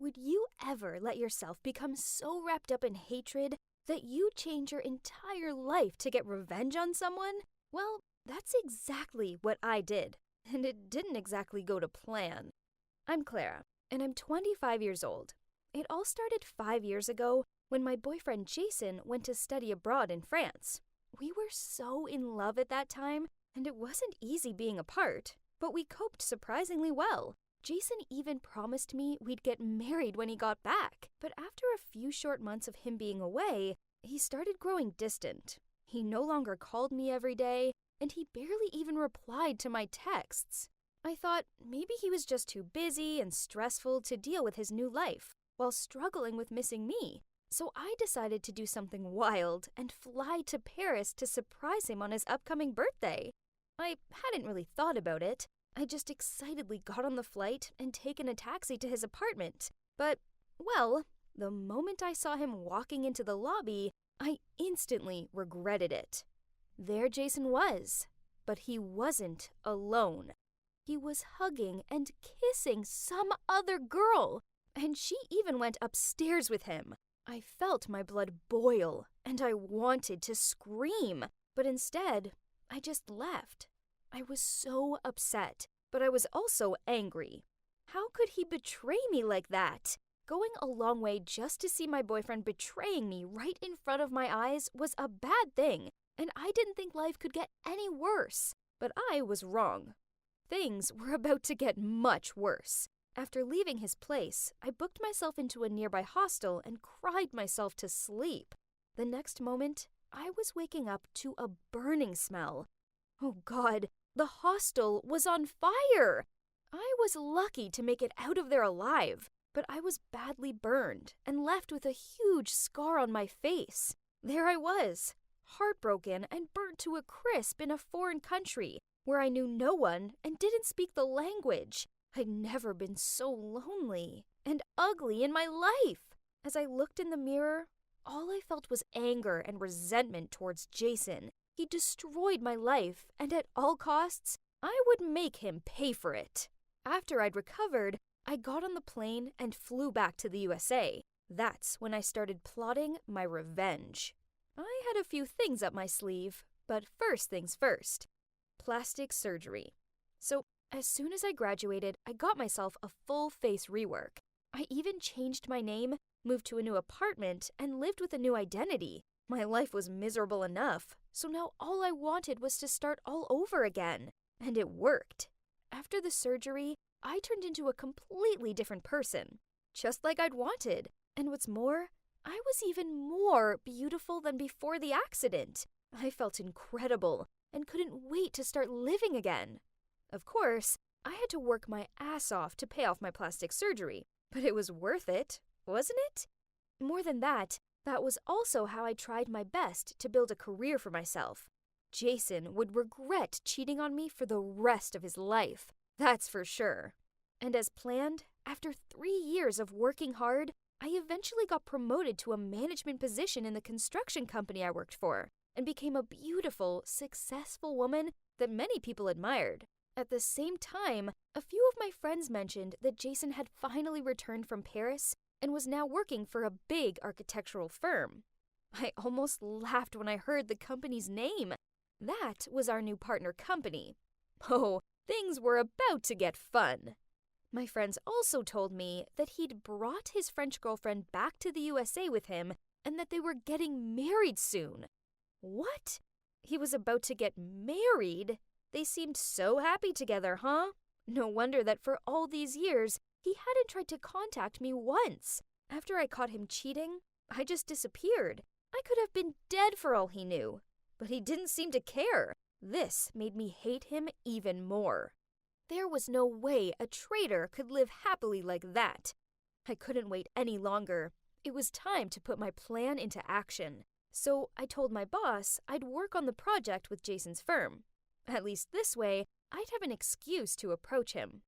Would you ever let yourself become so wrapped up in hatred that you change your entire life to get revenge on someone? Well, that's exactly what I did, and it didn't exactly go to plan. I'm Clara, and I'm 25 years old. It all started 5 years ago when my boyfriend Jason went to study abroad in France. We were so in love at that time, and it wasn't easy being apart, but we coped surprisingly well. Jason even promised me we'd get married when he got back, but after a few short months of him being away, he started growing distant. He no longer called me every day, and he barely even replied to my texts. I thought maybe he was just too busy and stressful to deal with his new life, while struggling with missing me. So I decided to do something wild and fly to Paris to surprise him on his upcoming birthday. I hadn't really thought about it. I just excitedly got on the flight and taken a taxi to his apartment. But, well, the moment I saw him walking into the lobby, I instantly regretted it. There Jason was, but he wasn't alone. He was hugging and kissing some other girl, and she even went upstairs with him. I felt my blood boil, and I wanted to scream, but instead, I just left. I was so upset, but I was also angry. How could he betray me like that? Going a long way just to see my boyfriend betraying me right in front of my eyes was a bad thing, and I didn't think life could get any worse. But I was wrong. Things were about to get much worse. After leaving his place, I booked myself into a nearby hostel and cried myself to sleep. The next moment, I was waking up to a burning smell. Oh God, the hostel was on fire! I was lucky to make it out of there alive, but I was badly burned and left with a huge scar on my face. There I was, heartbroken and burnt to a crisp in a foreign country where I knew no one and didn't speak the language. I'd never been so lonely and ugly in my life. As I looked in the mirror, all I felt was anger and resentment towards Jason. He destroyed my life, and at all costs, I would make him pay for it. After I'd recovered, I got on the plane and flew back to the USA. That's when I started plotting my revenge. I had a few things up my sleeve, but first things first. Plastic surgery. So, as soon as I graduated, I got myself a full face rework. I even changed my name, moved to a new apartment, and lived with a new identity. My life was miserable enough, so now all I wanted was to start all over again. And it worked. After the surgery, I turned into a completely different person, just like I'd wanted. And what's more, I was even more beautiful than before the accident. I felt incredible and couldn't wait to start living again. Of course, I had to work my ass off to pay off my plastic surgery, but it was worth it, wasn't it? More than that, that was also how I tried my best to build a career for myself. Jason would regret cheating on me for the rest of his life, that's for sure. And as planned, after 3 years of working hard, I eventually got promoted to a management position in the construction company I worked for, and became a beautiful, successful woman that many people admired. At the same time, a few of my friends mentioned that Jason had finally returned from Paris and was now working for a big architectural firm. I almost laughed when I heard the company's name. That was our new partner company. Oh, things were about to get fun. My friends also told me that he'd brought his French girlfriend back to the USA with him and that they were getting married soon. What? He was about to get married? They seemed so happy together, huh? No wonder that for all these years, he hadn't tried to contact me once. After I caught him cheating, I just disappeared. I could have been dead for all he knew. But he didn't seem to care. This made me hate him even more. There was no way a traitor could live happily like that. I couldn't wait any longer. It was time to put my plan into action. So I told my boss I'd work on the project with Jason's firm. At least this way, I'd have an excuse to approach him.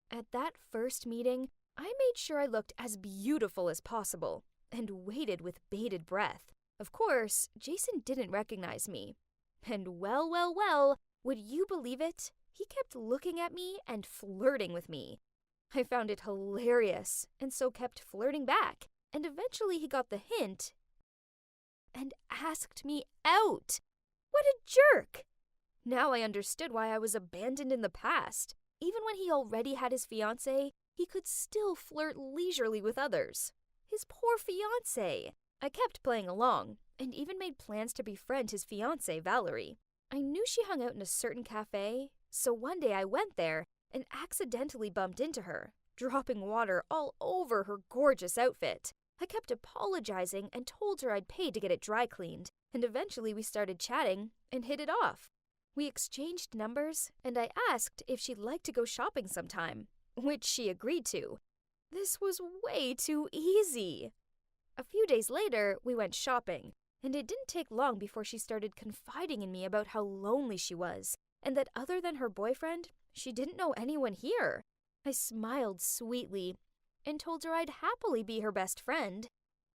At that first meeting, I made sure I looked as beautiful as possible and waited with bated breath. Of course, Jason didn't recognize me. And well, would you believe it? He kept looking at me and flirting with me. I found it hilarious, and so kept flirting back, and eventually he got the hint and asked me out. What a jerk! Now I understood why I was abandoned in the past. Even when he already had his fiancée, he could still flirt leisurely with others. His poor fiancée! I kept playing along, and even made plans to befriend his fiancée, Valerie. I knew she hung out in a certain cafe, so one day I went there and accidentally bumped into her, dropping water all over her gorgeous outfit. I kept apologizing and told her I'd pay to get it dry cleaned, and eventually we started chatting and hit it off. We exchanged numbers, and I asked if she'd like to go shopping sometime, which she agreed to. This was way too easy. A few days later, we went shopping, and it didn't take long before she started confiding in me about how lonely she was, and that other than her boyfriend, she didn't know anyone here. I smiled sweetly and told her I'd happily be her best friend.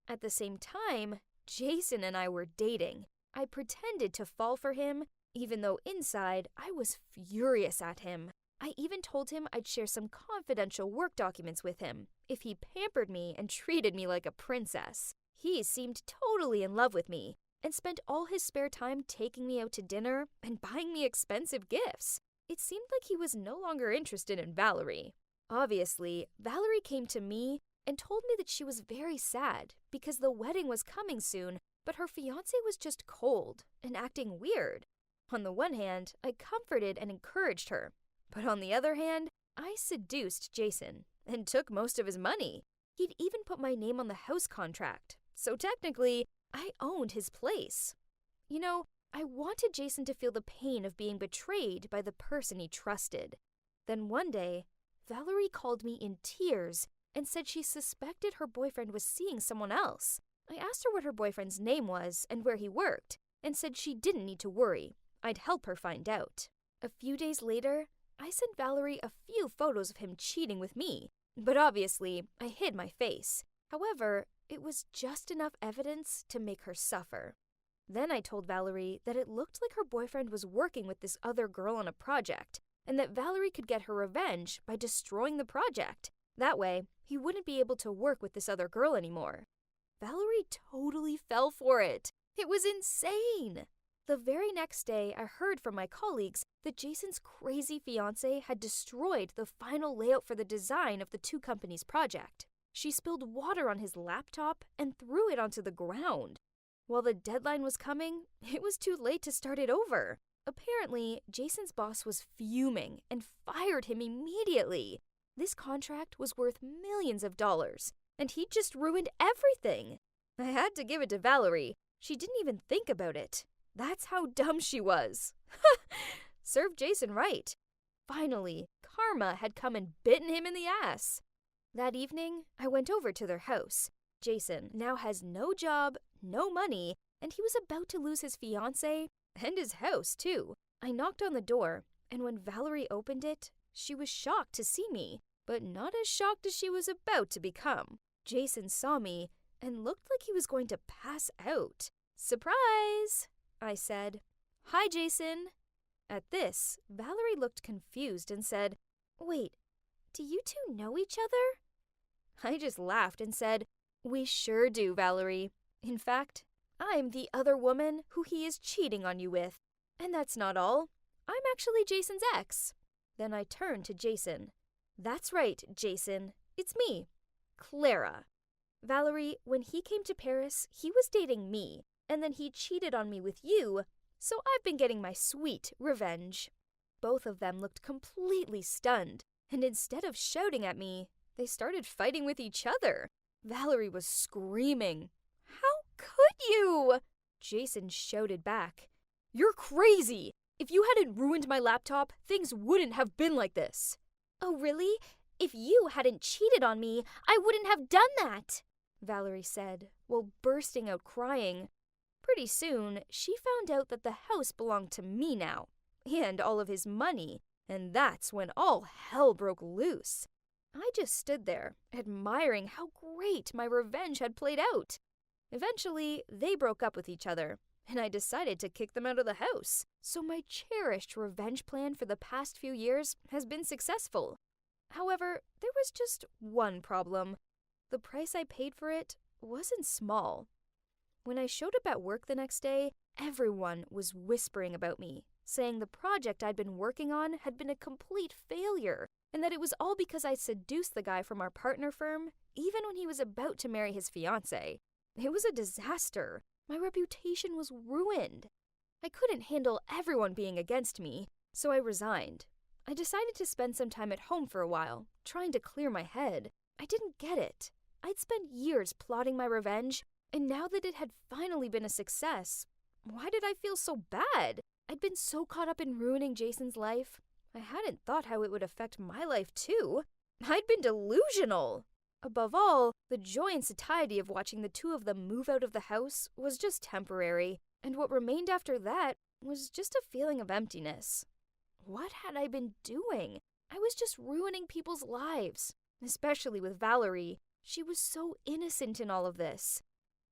At the same time, Jason and I were dating. I pretended to fall for him, even though inside I was furious at him. I even told him I'd share some confidential work documents with him if he pampered me and treated me like a princess. He seemed totally in love with me and spent all his spare time taking me out to dinner and buying me expensive gifts. It seemed like he was no longer interested in Valerie. Obviously, Valerie came to me and told me that she was very sad because the wedding was coming soon, but her fiancé was just cold and acting weird. On the one hand, I comforted and encouraged her, but on the other hand, I seduced Jason and took most of his money. He'd even put my name on the house contract, so technically, I owned his place. You know, I wanted Jason to feel the pain of being betrayed by the person he trusted. Then one day, Valerie called me in tears and said she suspected her boyfriend was seeing someone else. I asked her what her boyfriend's name was and where he worked, and said she didn't need to worry. I'd help her find out. A few days later, I sent Valerie a few photos of him cheating with me, but obviously, I hid my face. However, it was just enough evidence to make her suffer. Then I told Valerie that it looked like her boyfriend was working with this other girl on a project, and that Valerie could get her revenge by destroying the project. That way, he wouldn't be able to work with this other girl anymore. Valerie totally fell for it. It was insane. The very next day, I heard from my colleagues that Jason's crazy fiancée had destroyed the final layout for the design of the two companies' project. She spilled water on his laptop and threw it onto the ground. While the deadline was coming, it was too late to start it over. Apparently, Jason's boss was fuming and fired him immediately. This contract was worth millions of dollars, and he'd just ruined everything. I had to give it to Valerie. She didn't even think about it. That's how dumb she was. Served Jason right. Finally, karma had come and bitten him in the ass. That evening, I went over to their house. Jason now has no job, no money, and he was about to lose his fiancée and his house, too. I knocked on the door, and when Valerie opened it, she was shocked to see me, but not as shocked as she was about to become. Jason saw me and looked like he was going to pass out. "Surprise!" I said. "Hi, Jason." At this, Valerie looked confused and said, "Wait, do you two know each other?" I just laughed and said, "We sure do, Valerie. In fact, I'm the other woman who he is cheating on you with. And that's not all. I'm actually Jason's ex." Then I turned to Jason. "That's right, Jason. It's me, Clara. Valerie, when he came to Paris, he was dating me, and then he cheated on me with you, so I've been getting my sweet revenge." Both of them looked completely stunned, and instead of shouting at me, they started fighting with each other. Valerie was screaming. "How could you?" Jason shouted back. "You're crazy! If you hadn't ruined my laptop, things wouldn't have been like this." "Oh, really? If you hadn't cheated on me, I wouldn't have done that," Valerie said, while bursting out crying. Pretty soon, she found out that the house belonged to me now, and all of his money, and that's when all hell broke loose. I just stood there, admiring how great my revenge had played out. Eventually, they broke up with each other, and I decided to kick them out of the house. So my cherished revenge plan for the past few years has been successful. However, there was just one problem. The price I paid for it wasn't small. When I showed up at work the next day, everyone was whispering about me, saying the project I'd been working on had been a complete failure, and that it was all because I seduced the guy from our partner firm, even when he was about to marry his fiancée. It was a disaster. My reputation was ruined. I couldn't handle everyone being against me, so I resigned. I decided to spend some time at home for a while, trying to clear my head. I didn't get it. I'd spent years plotting my revenge, and now that it had finally been a success, why did I feel so bad? I'd been so caught up in ruining Jason's life. I hadn't thought how it would affect my life, too. I'd been delusional. Above all, the joy and satiety of watching the two of them move out of the house was just temporary, and what remained after that was just a feeling of emptiness. What had I been doing? I was just ruining people's lives, especially with Valerie. She was so innocent in all of this.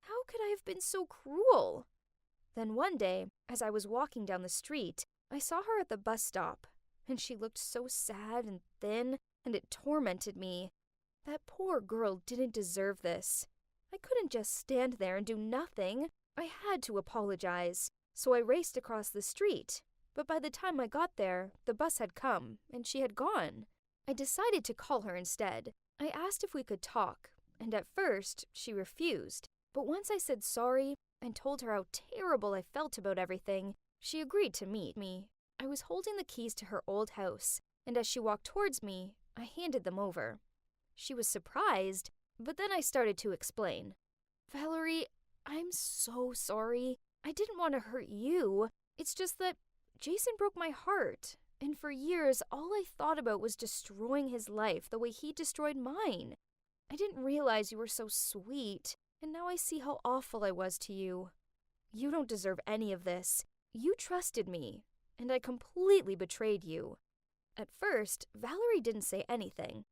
How could I have been so cruel? Then one day, as I was walking down the street, I saw her at the bus stop, and she looked so sad and thin, and it tormented me. That poor girl didn't deserve this. I couldn't just stand there and do nothing. I had to apologize, so I raced across the street. But by the time I got there, the bus had come, and she had gone. I decided to call her instead. I asked if we could talk, and at first, she refused. But once I said sorry and told her how terrible I felt about everything, she agreed to meet me. I was holding the keys to her old house, and as she walked towards me, I handed them over. She was surprised, but then I started to explain. Valerie, I'm so sorry. I didn't want to hurt you. It's just that Jason broke my heart, and for years, all I thought about was destroying his life the way he destroyed mine. I didn't realize you were so sweet, and now I see how awful I was to you. You don't deserve any of this. You trusted me, and I completely betrayed you. At first, Valerie didn't say anything.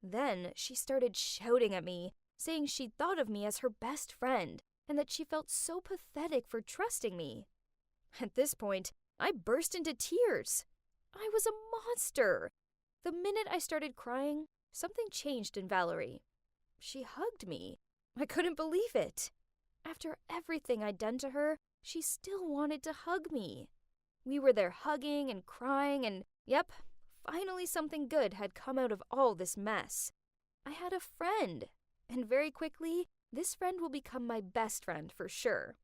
Then she started shouting at me, saying she'd thought of me as her best friend, and that she felt so pathetic for trusting me. At this point, I burst into tears. I was a monster. The minute I started crying, something changed in Valerie. She hugged me. I couldn't believe it. After everything I'd done to her, she still wanted to hug me. We were there hugging and crying, and yep, finally something good had come out of all this mess. I had a friend, and very quickly, this friend will become my best friend for sure.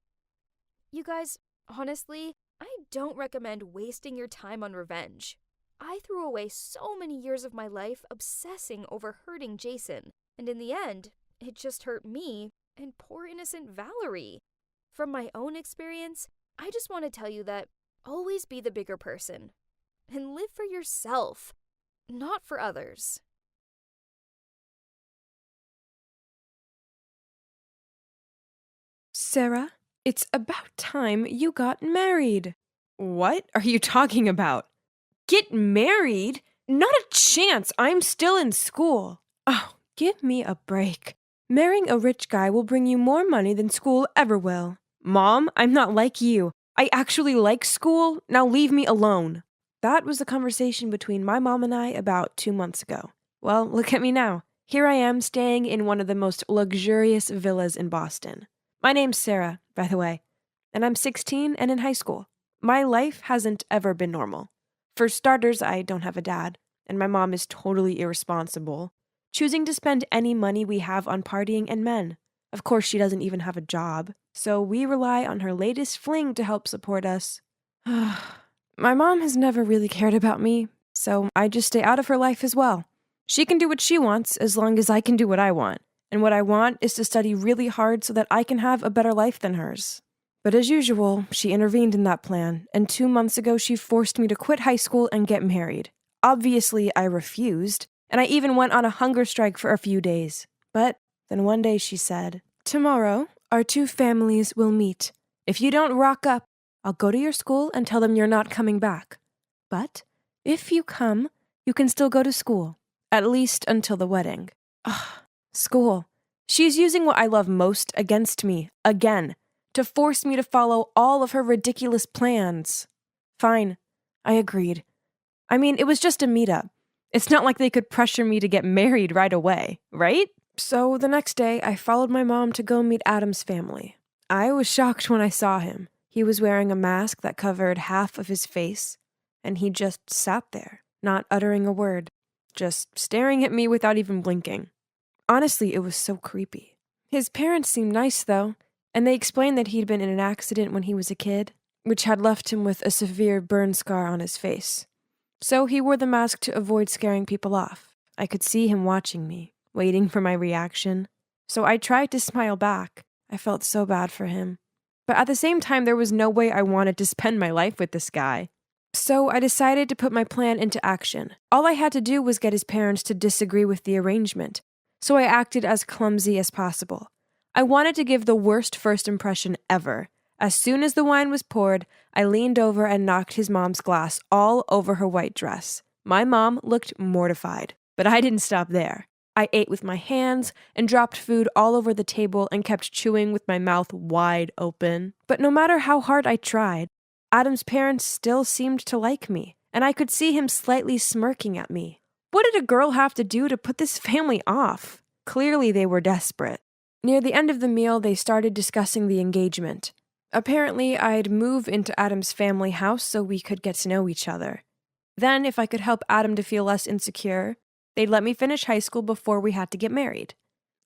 You guys, honestly, I don't recommend wasting your time on revenge. I threw away so many years of my life obsessing over hurting Jason, and in the end, it just hurt me and poor innocent Valerie. From my own experience, I just want to tell you that always be the bigger person and live for yourself, not for others. Sarah, it's about time you got married. What are you talking about? Get married? Not a chance. I'm still in school. Oh, give me a break. Marrying a rich guy will bring you more money than school ever will. Mom, I'm not like you. I actually like school. Now leave me alone. That was the conversation between my mom and I about 2 months ago. Well, look at me now. Here I am staying in one of the most luxurious villas in Boston. My name's Sarah, by the way, and I'm 16 and in high school. My life hasn't ever been normal. For starters, I don't have a dad, and my mom is totally irresponsible, choosing to spend any money we have on partying and men. Of course, she doesn't even have a job, so we rely on her latest fling to help support us. My mom has never really cared about me, so I just stay out of her life as well. She can do what she wants as long as I can do what I want. And what I want is to study really hard so that I can have a better life than hers. But as usual, she intervened in that plan, and 2 months ago she forced me to quit high school and get married. Obviously, I refused, and I even went on a hunger strike for a few days. But then one day she said, "Tomorrow, our two families will meet. If you don't rock up, I'll go to your school and tell them you're not coming back. But if you come, you can still go to school, at least until the wedding." Ugh. School. She's using what I love most against me, again, to force me to follow all of her ridiculous plans. Fine. I agreed. I mean, it was just a meetup. It's not like they could pressure me to get married right away, right? So the next day, I followed my mom to go meet Adam's family. I was shocked when I saw him. He was wearing a mask that covered half of his face, and he just sat there, not uttering a word, just staring at me without even blinking. Honestly, it was so creepy. His parents seemed nice, though, and they explained that he'd been in an accident when he was a kid, which had left him with a severe burn scar on his face. So he wore the mask to avoid scaring people off. I could see him watching me, waiting for my reaction. So I tried to smile back. I felt so bad for him. But at the same time, there was no way I wanted to spend my life with this guy. So I decided to put my plan into action. All I had to do was get his parents to disagree with the arrangement. So I acted as clumsy as possible. I wanted to give the worst first impression ever. As soon as the wine was poured, I leaned over and knocked his mom's glass all over her white dress. My mom looked mortified, but I didn't stop there. I ate with my hands and dropped food all over the table and kept chewing with my mouth wide open. But no matter how hard I tried, Adam's parents still seemed to like me, and I could see him slightly smirking at me. What did a girl have to do to put this family off? Clearly they were desperate. Near the end of the meal, they started discussing the engagement. Apparently, I'd move into Adam's family house so we could get to know each other. Then, if I could help Adam to feel less insecure, they'd let me finish high school before we had to get married.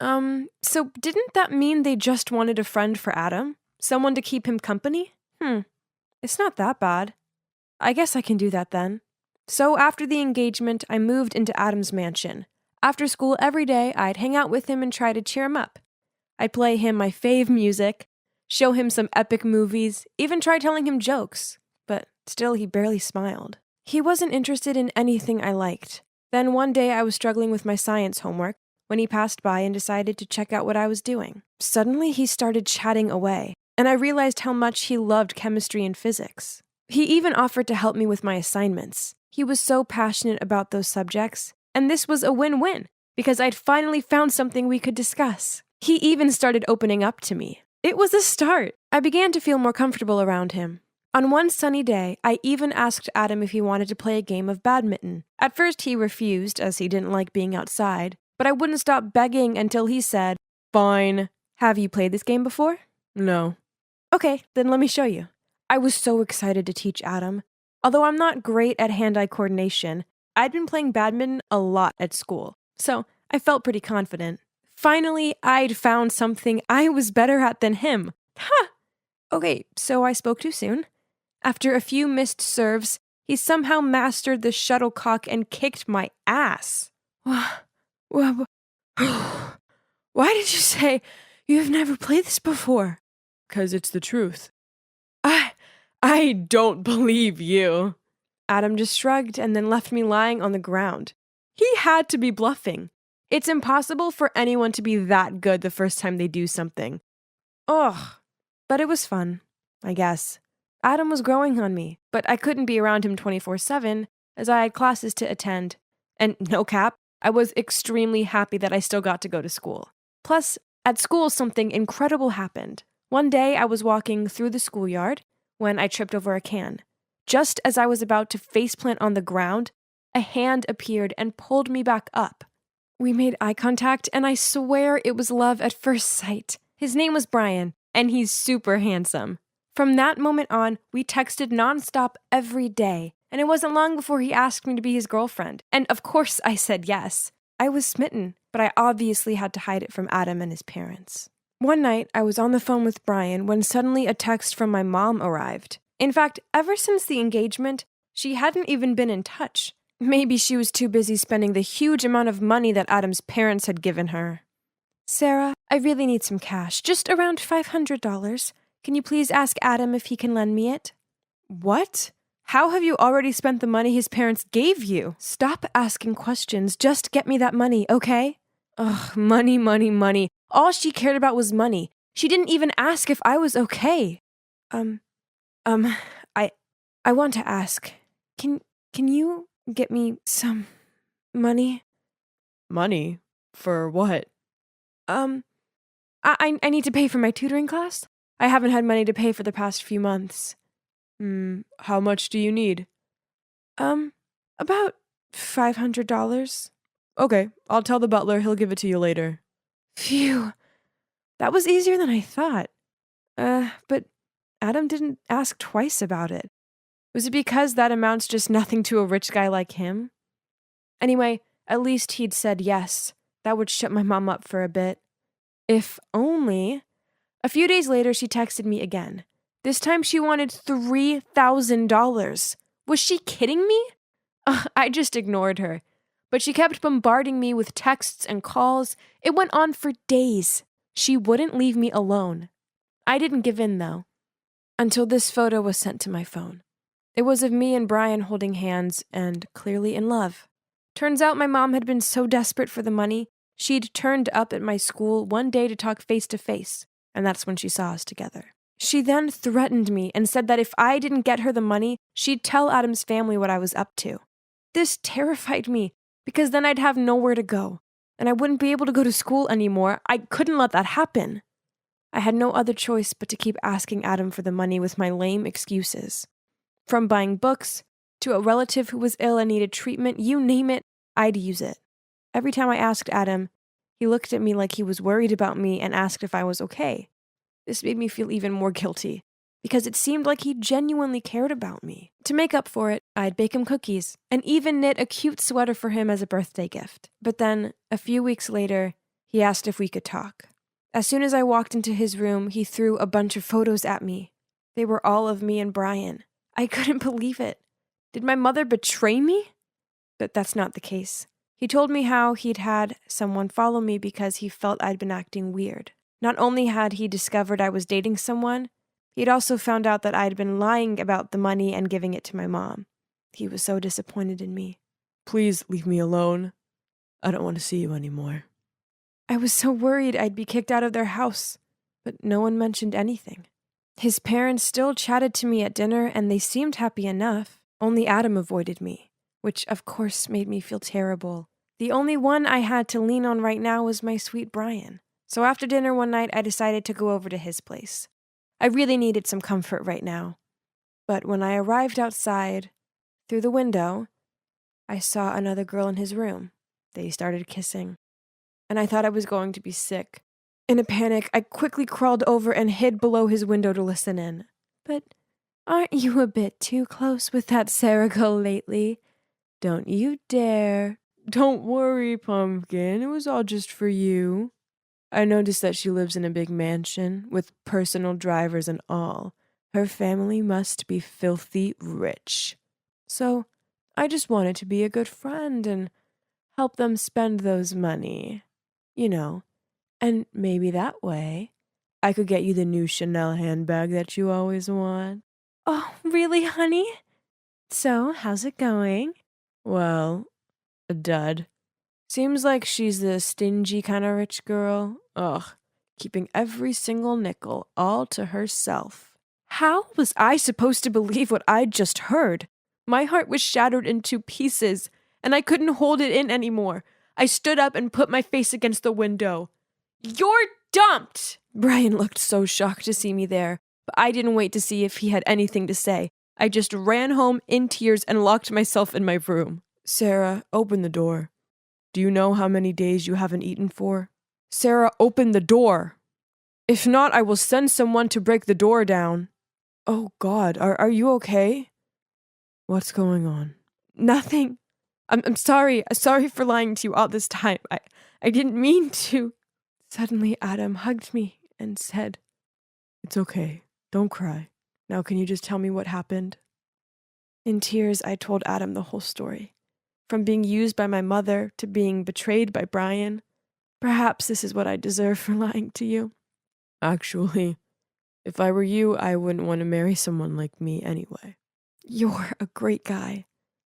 So didn't that mean they just wanted a friend for Adam? Someone to keep him company? It's not that bad. I guess I can do that then. So after the engagement, I moved into Adam's mansion. After school every day, I'd hang out with him and try to cheer him up. I'd play him my fave music, show him some epic movies, even try telling him jokes, but still he barely smiled. He wasn't interested in anything I liked. Then one day I was struggling with my science homework when he passed by and decided to check out what I was doing. Suddenly he started chatting away, and I realized how much he loved chemistry and physics. He even offered to help me with my assignments. He was so passionate about those subjects, and this was a win-win because I'd finally found something we could discuss. He even started opening up to me. It was a start. I began to feel more comfortable around him. On one sunny day, I even asked Adam if he wanted to play a game of badminton. At first, he refused, as he didn't like being outside, but I wouldn't stop begging until he said, "Fine. Have you played this game before?" "No." "Okay, then let me show you." I was so excited to teach Adam. Although I'm not great at hand-eye coordination, I'd been playing badminton a lot at school, so I felt pretty confident. Finally, I'd found something I was better at than him. Ha! Okay, so I spoke too soon. After a few missed serves, he somehow mastered the shuttlecock and kicked my ass. Why did you say you've never played this before? 'Cause it's the truth. I don't believe you. Adam just shrugged and then left me lying on the ground. He had to be bluffing. It's impossible for anyone to be that good the first time they do something. Ugh. But it was fun, I guess. Adam was growing on me, but I couldn't be around him 24/7 as I had classes to attend. And no cap, I was extremely happy that I still got to go to school. Plus, at school something incredible happened. One day I was walking through the schoolyard when I tripped over a can. Just as I was about to faceplant on the ground, a hand appeared and pulled me back up. We made eye contact, and I swear it was love at first sight. His name was Brian, and he's super handsome. From that moment on, we texted nonstop every day, and it wasn't long before he asked me to be his girlfriend. And of course I said yes. I was smitten, but I obviously had to hide it from Adam and his parents. One night, I was on the phone with Brian when suddenly a text from my mom arrived. In fact, ever since the engagement, she hadn't even been in touch. Maybe she was too busy spending the huge amount of money that Adam's parents had given her. "Sarah, I really need some cash, just around $500. Can you please ask Adam if he can lend me it?" What? How have you already spent the money his parents gave you? Stop asking questions, just get me that money, okay? Ugh, money, money, money. All she cared about was money. She didn't even ask if I was okay. I want to ask, can you get me some money? Money? For what? I need to pay for my tutoring class. I haven't had money to pay for the past few months. How much do you need? About $500? Okay, I'll tell the butler he'll give it to you later. Phew, that was easier than I thought. But Adam didn't ask twice about it. Was it because that amount's just nothing to a rich guy like him? Anyway, at least he'd said yes. That would shut my mom up for a bit. If only. A few days later, she texted me again. This time she wanted $3,000. Was she kidding me? I just ignored her. But she kept bombarding me with texts and calls. It went on for days. She wouldn't leave me alone. I didn't give in, though, until this photo was sent to my phone. It was of me and Brian holding hands and clearly in love. Turns out my mom had been so desperate for the money, she'd turned up at my school one day to talk face to face, and that's when she saw us together. She then threatened me and said that if I didn't get her the money, she'd tell Adam's family what I was up to. This terrified me, because then I'd have nowhere to go, and I wouldn't be able to go to school anymore. I couldn't let that happen. I had no other choice but to keep asking Adam for the money with my lame excuses. From buying books, to a relative who was ill and needed treatment, you name it, I'd use it. Every time I asked Adam, he looked at me like he was worried about me and asked if I was okay. This made me feel even more guilty, because it seemed like he genuinely cared about me. To make up for it, I'd bake him cookies, and even knit a cute sweater for him as a birthday gift. But then, a few weeks later, he asked if we could talk. As soon as I walked into his room, he threw a bunch of photos at me. They were all of me and Brian. I couldn't believe it. Did my mother betray me? But that's not the case. He told me how he'd had someone follow me because he felt I'd been acting weird. Not only had he discovered I was dating someone, he'd also found out that I'd been lying about the money and giving it to my mom. He was so disappointed in me. Please leave me alone. I don't want to see you anymore. I was so worried I'd be kicked out of their house, but no one mentioned anything. His parents still chatted to me at dinner, and they seemed happy enough. Only Adam avoided me, which of course made me feel terrible. The only one I had to lean on right now was my sweet Brian. So after dinner one night, I decided to go over to his place. I really needed some comfort right now. But when I arrived outside, through the window, I saw another girl in his room. They started kissing, and I thought I was going to be sick. In a panic, I quickly crawled over and hid below his window to listen in. But aren't you a bit too close with that Sarah girl lately? Don't you dare. Don't worry, Pumpkin. It was all just for you. I noticed that she lives in a big mansion with personal drivers and all. Her family must be filthy rich. So I just wanted to be a good friend and help them spend those money. You know, and maybe that way I could get you the new Chanel handbag that you always want. Oh, really, honey? So, how's it going? Well, a dud. Seems like she's the stingy kind of rich girl. Ugh, keeping every single nickel all to herself. How was I supposed to believe what I'd just heard? My heart was shattered into pieces, and I couldn't hold it in anymore. I stood up and put my face against the window. You're dumped! Brian looked so shocked to see me there, but I didn't wait to see if he had anything to say. I just ran home in tears and locked myself in my room. Sarah, open the door. Do you know how many days you haven't eaten for? Sarah, open the door. If not, I will send someone to break the door down. Oh God, are you okay? What's going on? Nothing. I'm sorry. Sorry for lying to you all this time. I didn't mean to. Suddenly, Adam hugged me and said, It's okay. Don't cry. Now can you just tell me what happened? In tears, I told Adam the whole story. From being used by my mother to being betrayed by Brian. Perhaps this is what I deserve for lying to you. Actually, if I were you, I wouldn't want to marry someone like me anyway. You're a great guy.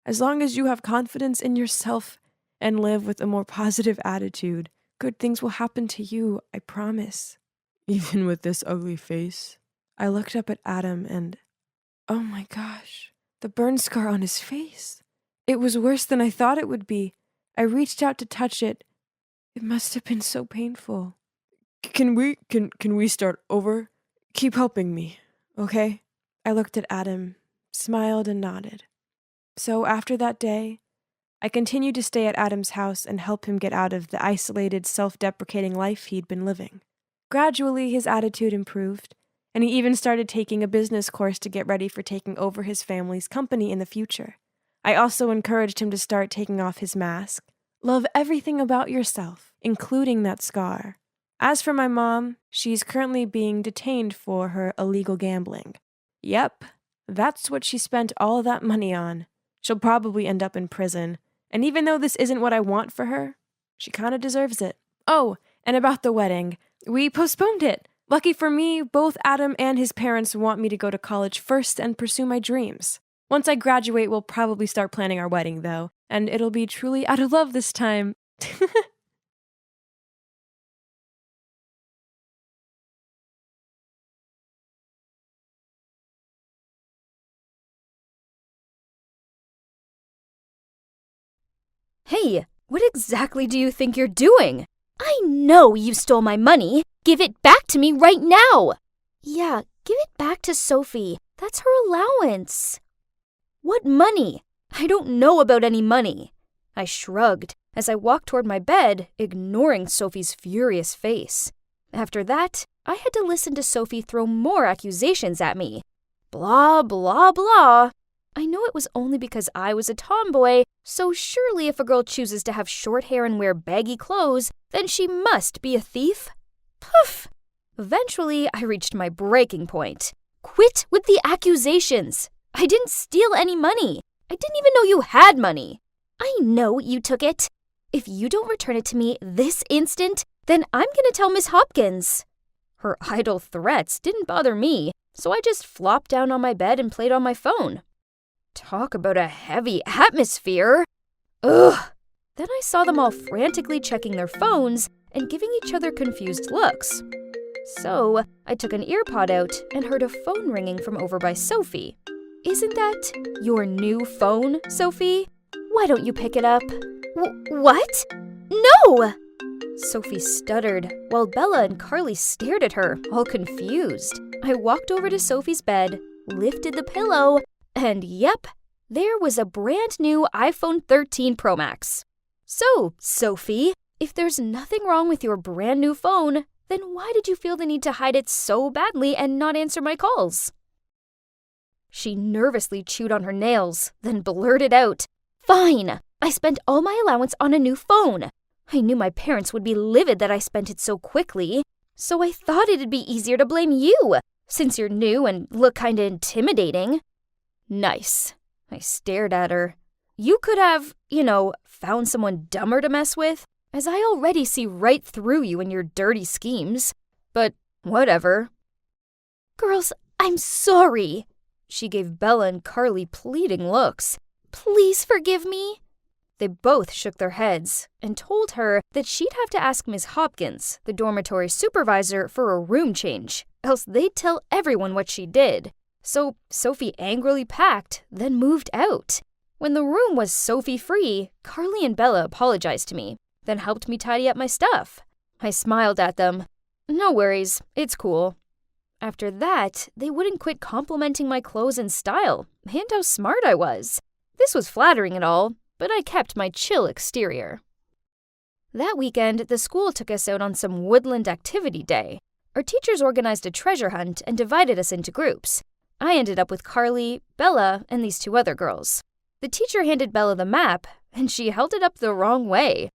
As long as you have confidence in yourself and live with a more positive attitude, good things will happen to you, I promise. Even with this ugly face? I looked up at Adam and, oh my gosh, the burn scar on his face. It was worse than I thought it would be. I reached out to touch it. It must have been so painful. Can we start over? Keep helping me, okay? I looked at Adam, smiled and nodded. So after that day, I continued to stay at Adam's house and help him get out of the isolated, self-deprecating life he'd been living. Gradually, his attitude improved, and he even started taking a business course to get ready for taking over his family's company in the future. I also encouraged him to start taking off his mask. Love everything about yourself, including that scar. As for my mom, she's currently being detained for her illegal gambling. Yep, that's what she spent all that money on. She'll probably end up in prison, and even though this isn't what I want for her, she kinda deserves it. Oh, and about the wedding, we postponed it. Lucky for me, both Adam and his parents want me to go to college first and pursue my dreams. Once I graduate, we'll probably start planning our wedding, though, and it'll be truly out of love this time. Hey, what exactly do you think you're doing? I know you stole my money. Give it back to me right now. Yeah, give it back to Sophie. That's her allowance. What money? I don't know about any money. I shrugged as I walked toward my bed, ignoring Sophie's furious face. After that, I had to listen to Sophie throw more accusations at me. Blah, blah, blah. I know it was only because I was a tomboy, so surely if a girl chooses to have short hair and wear baggy clothes, then she must be a thief. Poof! Eventually, I reached my breaking point. Quit with the accusations. I didn't steal any money. I didn't even know you had money. I know you took it. If you don't return it to me this instant, then I'm gonna tell Miss Hopkins. Her idle threats didn't bother me, so I just flopped down on my bed and played on my phone. Talk about a heavy atmosphere. Ugh. Then I saw them all frantically checking their phones and giving each other confused looks. So I took an earpod out and heard a phone ringing from over by Sophie. Isn't that your new phone, Sophie? Why don't you pick it up? What? No! Sophie stuttered while Bella and Carly stared at her, all confused. I walked over to Sophie's bed, lifted the pillow, and yep, there was a brand new iPhone 13 Pro Max. So, Sophie, if there's nothing wrong with your brand new phone, then why did you feel the need to hide it so badly and not answer my calls? She nervously chewed on her nails, then blurted out, Fine, I spent all my allowance on a new phone. I knew my parents would be livid that I spent it so quickly, so I thought it'd be easier to blame you, since you're new and look kinda intimidating. Nice. I stared at her. You could have, found someone dumber to mess with, as I already see right through you and your dirty schemes. But whatever. Girls, I'm sorry. She gave Bella and Carly pleading looks. Please forgive me. They both shook their heads and told her that she'd have to ask Miss Hopkins, the dormitory supervisor, for a room change, else they'd tell everyone what she did. So Sophie angrily packed, then moved out. When the room was Sophie-free, Carly and Bella apologized to me, then helped me tidy up my stuff. I smiled at them. No worries, it's cool. After that, they wouldn't quit complimenting my clothes and style, and how smart I was. This was flattering and all, but I kept my chill exterior. That weekend, the school took us out on some woodland activity day. Our teachers organized a treasure hunt and divided us into groups. I ended up with Carly, Bella, and these two other girls. The teacher handed Bella the map, and she held it up the wrong way.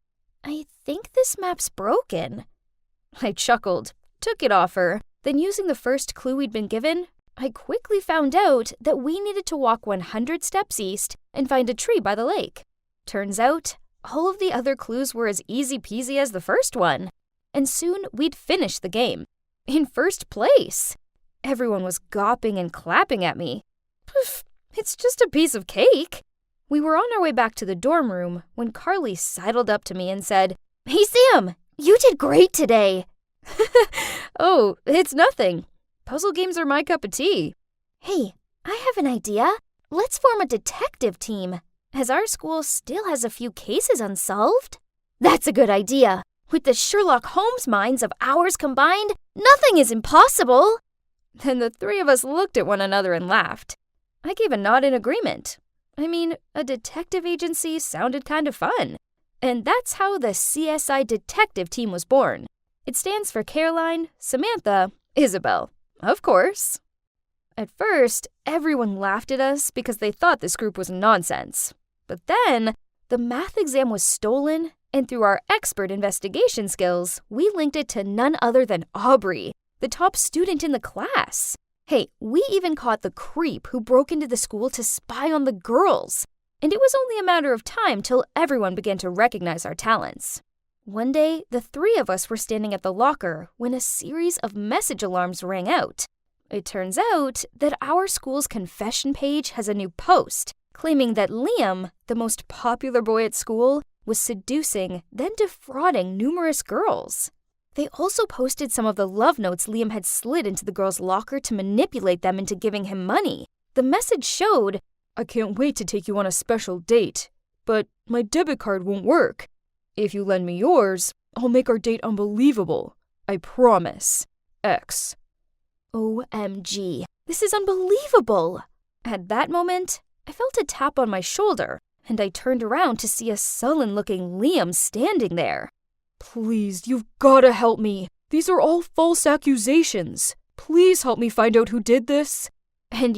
I think this map's broken. I chuckled, took it off her, then using the first clue we'd been given, I quickly found out that we needed to walk 100 steps east and find a tree by the lake. Turns out, all of the other clues were as easy peasy as the first one. And soon we'd finish the game. In first place. Everyone was gawping and clapping at me. Poof, it's just a piece of cake. We were on our way back to the dorm room when Carly sidled up to me and said, Hey Sam, you did great today. Oh, it's nothing. Puzzle games are my cup of tea. Hey, I have an idea. Let's form a detective team, as our school still has a few cases unsolved. That's a good idea. With the Sherlock Holmes minds of ours combined, nothing is impossible. Then the three of us looked at one another and laughed. I gave a nod in agreement. I mean, a detective agency sounded kind of fun. And that's how the CSI detective team was born. It stands for Caroline, Samantha, Isabel. Of course. At first, everyone laughed at us because they thought this group was nonsense. But then, the math exam was stolen, and through our expert investigation skills, we linked it to none other than Aubrey, the top student in the class. Hey, we even caught the creep who broke into the school to spy on the girls. And it was only a matter of time till everyone began to recognize our talents. One day, the three of us were standing at the locker when a series of message alarms rang out. It turns out that our school's confession page has a new post claiming that Liam, the most popular boy at school, was seducing, then defrauding numerous girls. They also posted some of the love notes Liam had slid into the girls' locker to manipulate them into giving him money. The message showed, "I can't wait to take you on a special date, but my debit card won't work. If you lend me yours, I'll make our date unbelievable. I promise. X." OMG, this is unbelievable! At that moment, I felt a tap on my shoulder, and I turned around to see a sullen-looking Liam standing there. "Please, you've gotta help me. These are all false accusations. Please help me find out who did this." And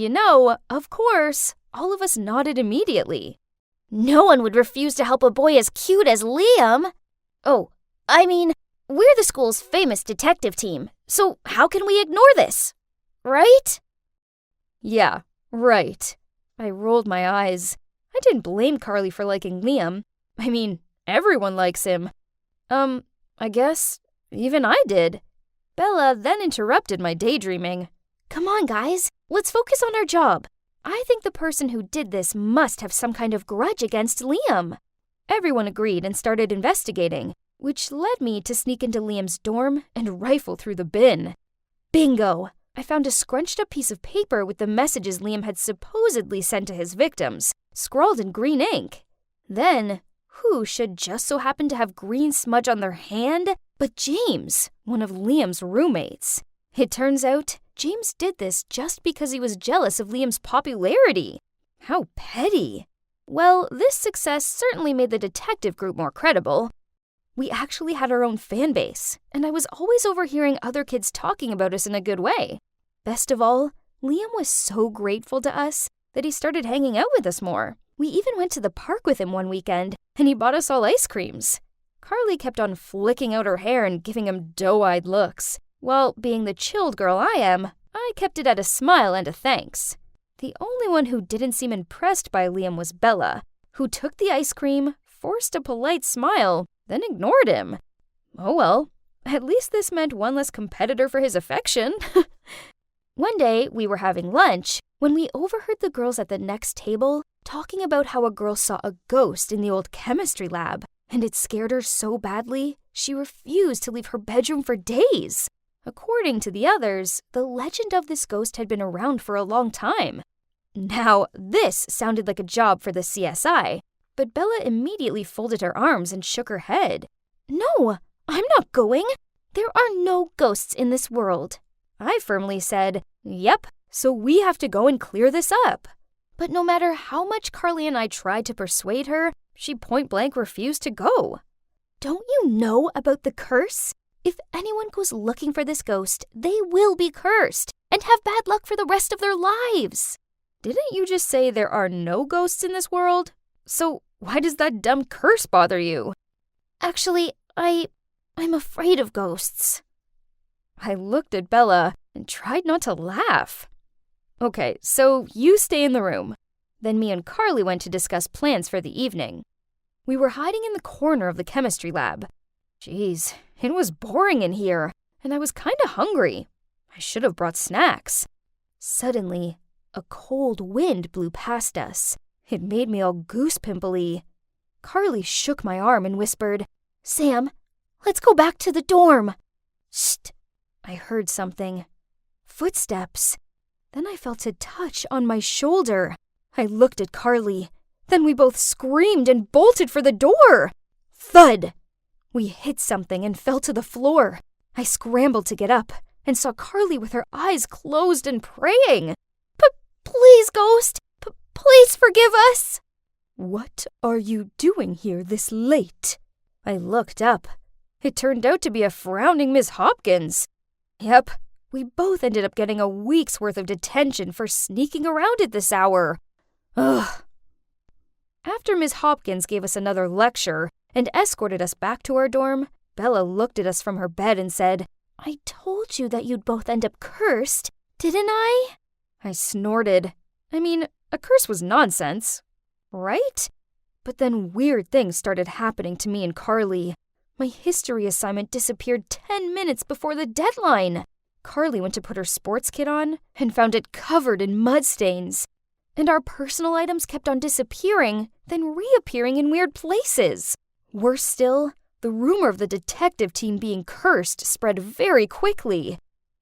of course, all of us nodded immediately. No one would refuse to help a boy as cute as Liam. Oh, I mean, we're the school's famous detective team, so how can we ignore this? Right? Yeah, right. I rolled my eyes. I didn't blame Carly for liking Liam. I mean, everyone likes him. I guess even I did. Bella then interrupted my daydreaming. Come on, guys. Let's focus on our job. I think the person who did this must have some kind of grudge against Liam. Everyone agreed and started investigating, which led me to sneak into Liam's dorm and rifle through the bin. Bingo! I found a scrunched up piece of paper with the messages Liam had supposedly sent to his victims, scrawled in green ink. Then, who should just so happen to have green smudge on their hand but James, one of Liam's roommates. It turns out James did this just because he was jealous of Liam's popularity. How petty. Well, this success certainly made the detective group more credible. We actually had our own fan base, and I was always overhearing other kids talking about us in a good way. Best of all, Liam was so grateful to us that he started hanging out with us more. We even went to the park with him one weekend, and he bought us all ice creams. Carly kept on flicking out her hair and giving him doe-eyed looks, while being the chilled girl I am, I kept it at a smile and a thanks. The only one who didn't seem impressed by Liam was Bella, who took the ice cream, forced a polite smile, then ignored him. Oh well, at least this meant one less competitor for his affection. One day, we were having lunch when we overheard the girls at the next table talking about how a girl saw a ghost in the old chemistry lab, and it scared her so badly, she refused to leave her bedroom for days. According to the others, the legend of this ghost had been around for a long time. Now, this sounded like a job for the CSI, but Bella immediately folded her arms and shook her head. No, I'm not going. There are no ghosts in this world. I firmly said, yep, so we have to go and clear this up. But no matter how much Carly and I tried to persuade her, she point-blank refused to go. Don't you know about the curse? If anyone goes looking for this ghost, they will be cursed and have bad luck for the rest of their lives. Didn't you just say there are no ghosts in this world? So why does that dumb curse bother you? Actually, I'm afraid of ghosts. I looked at Bella and tried not to laugh. Okay, so you stay in the room. Then me and Carly went to discuss plans for the evening. We were hiding in the corner of the chemistry lab. Jeez, it was boring in here, and I was kinda hungry. I should have brought snacks. Suddenly, a cold wind blew past us. It made me all goose-pimply. Carly shook my arm and whispered, Sam, let's go back to the dorm. Shh! I heard something. Footsteps. Then I felt a touch on my shoulder. I looked at Carly. Then we both screamed and bolted for the door. Thud! We hit something and fell to the floor. I scrambled to get up and saw Carly with her eyes closed and praying. Please, ghost. Please forgive us! What are you doing here this late? I looked up. It turned out to be a frowning Miss Hopkins. Yep, we both ended up getting a week's worth of detention for sneaking around at this hour. Ugh. After Miss Hopkins gave us another lecture and escorted us back to our dorm, Bella looked at us from her bed and said, "I told you that you'd both end up cursed, didn't I?" I snorted. I mean, a curse was nonsense, right? But then weird things started happening to me and Carly. My history assignment disappeared 10 minutes before the deadline. Carly went to put her sports kit on and found it covered in mud stains. And our personal items kept on disappearing, then reappearing in weird places. Worse still, the rumor of the detective team being cursed spread very quickly.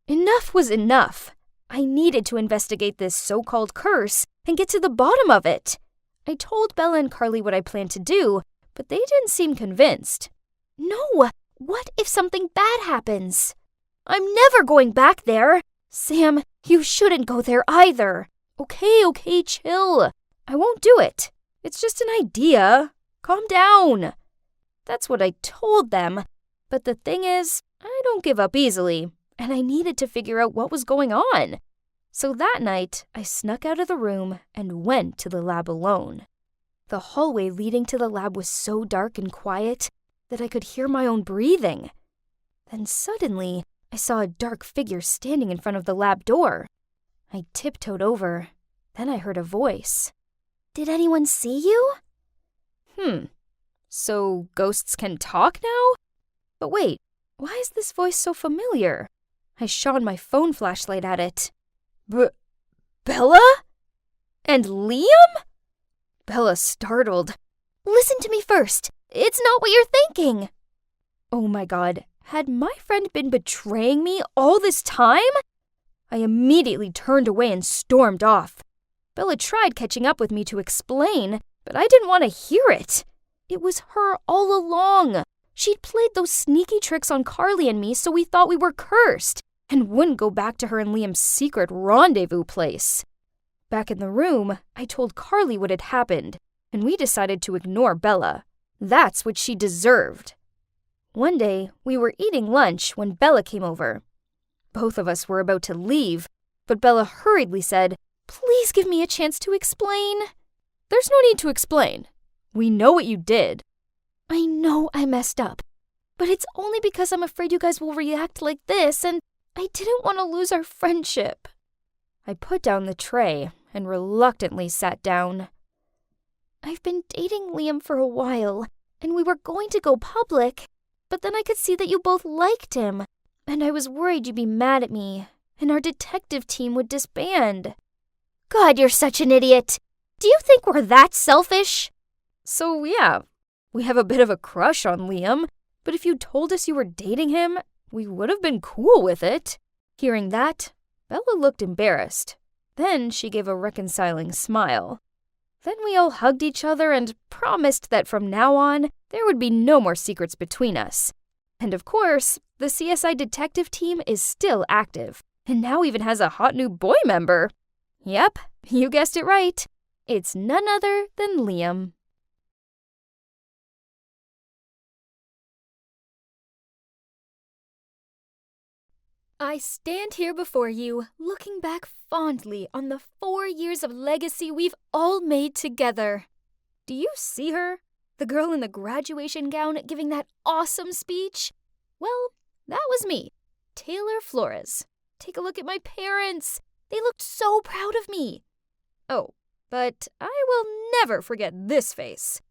Enough was enough. I needed to investigate this so-called curse and get to the bottom of it. I told Bella and Carly what I planned to do, but they didn't seem convinced. No! What if something bad happens? I'm never going back there! Sam, you shouldn't go there either. Okay, chill. I won't do it. It's just an idea. Calm down. That's what I told them. But the thing is, I don't give up easily, and I needed to figure out what was going on. So that night, I snuck out of the room and went to the lab alone. The hallway leading to the lab was so dark and quiet that I could hear my own breathing. Then suddenly, I saw a dark figure standing in front of the lab door. I tiptoed over. Then I heard a voice. Did anyone see you? So ghosts can talk now? But wait, why is this voice so familiar? I shone my phone flashlight at it. Bella? And Liam? Bella startled. Listen to me first. It's not what you're thinking. Oh my God, had my friend been betraying me all this time? I immediately turned away and stormed off. Bella tried catching up with me to explain, but I didn't want to hear it. It was her all along. She'd played those sneaky tricks on Carly and me so we thought we were cursed and wouldn't go back to her and Liam's secret rendezvous place. Back in the room, I told Carly what had happened, and we decided to ignore Bella. That's what she deserved. One day, we were eating lunch when Bella came over. Both of us were about to leave, but Bella hurriedly said, "Please give me a chance to explain." There's no need to explain. We know what you did. I know I messed up, but it's only because I'm afraid you guys will react like this, and I didn't want to lose our friendship. I put down the tray and reluctantly sat down. I've been dating Liam for a while, and we were going to go public, but then I could see that you both liked him, and I was worried you'd be mad at me, and our detective team would disband. God, you're such an idiot! Do you think we're that selfish? So yeah, we have a bit of a crush on Liam, but if you told us you were dating him, we would have been cool with it. Hearing that, Bella looked embarrassed. Then she gave a reconciling smile. Then we all hugged each other and promised that from now on, there would be no more secrets between us. And of course, the CSI detective team is still active, and now even has a hot new boy member. Yep, you guessed it right. It's none other than Liam. I stand here before you, looking back fondly on the 4 years of legacy we've all made together. Do you see her? The girl in the graduation gown giving that awesome speech? Well, that was me, Taylor Flores. Take a look at my parents. They looked so proud of me. Oh, but I will never forget this face.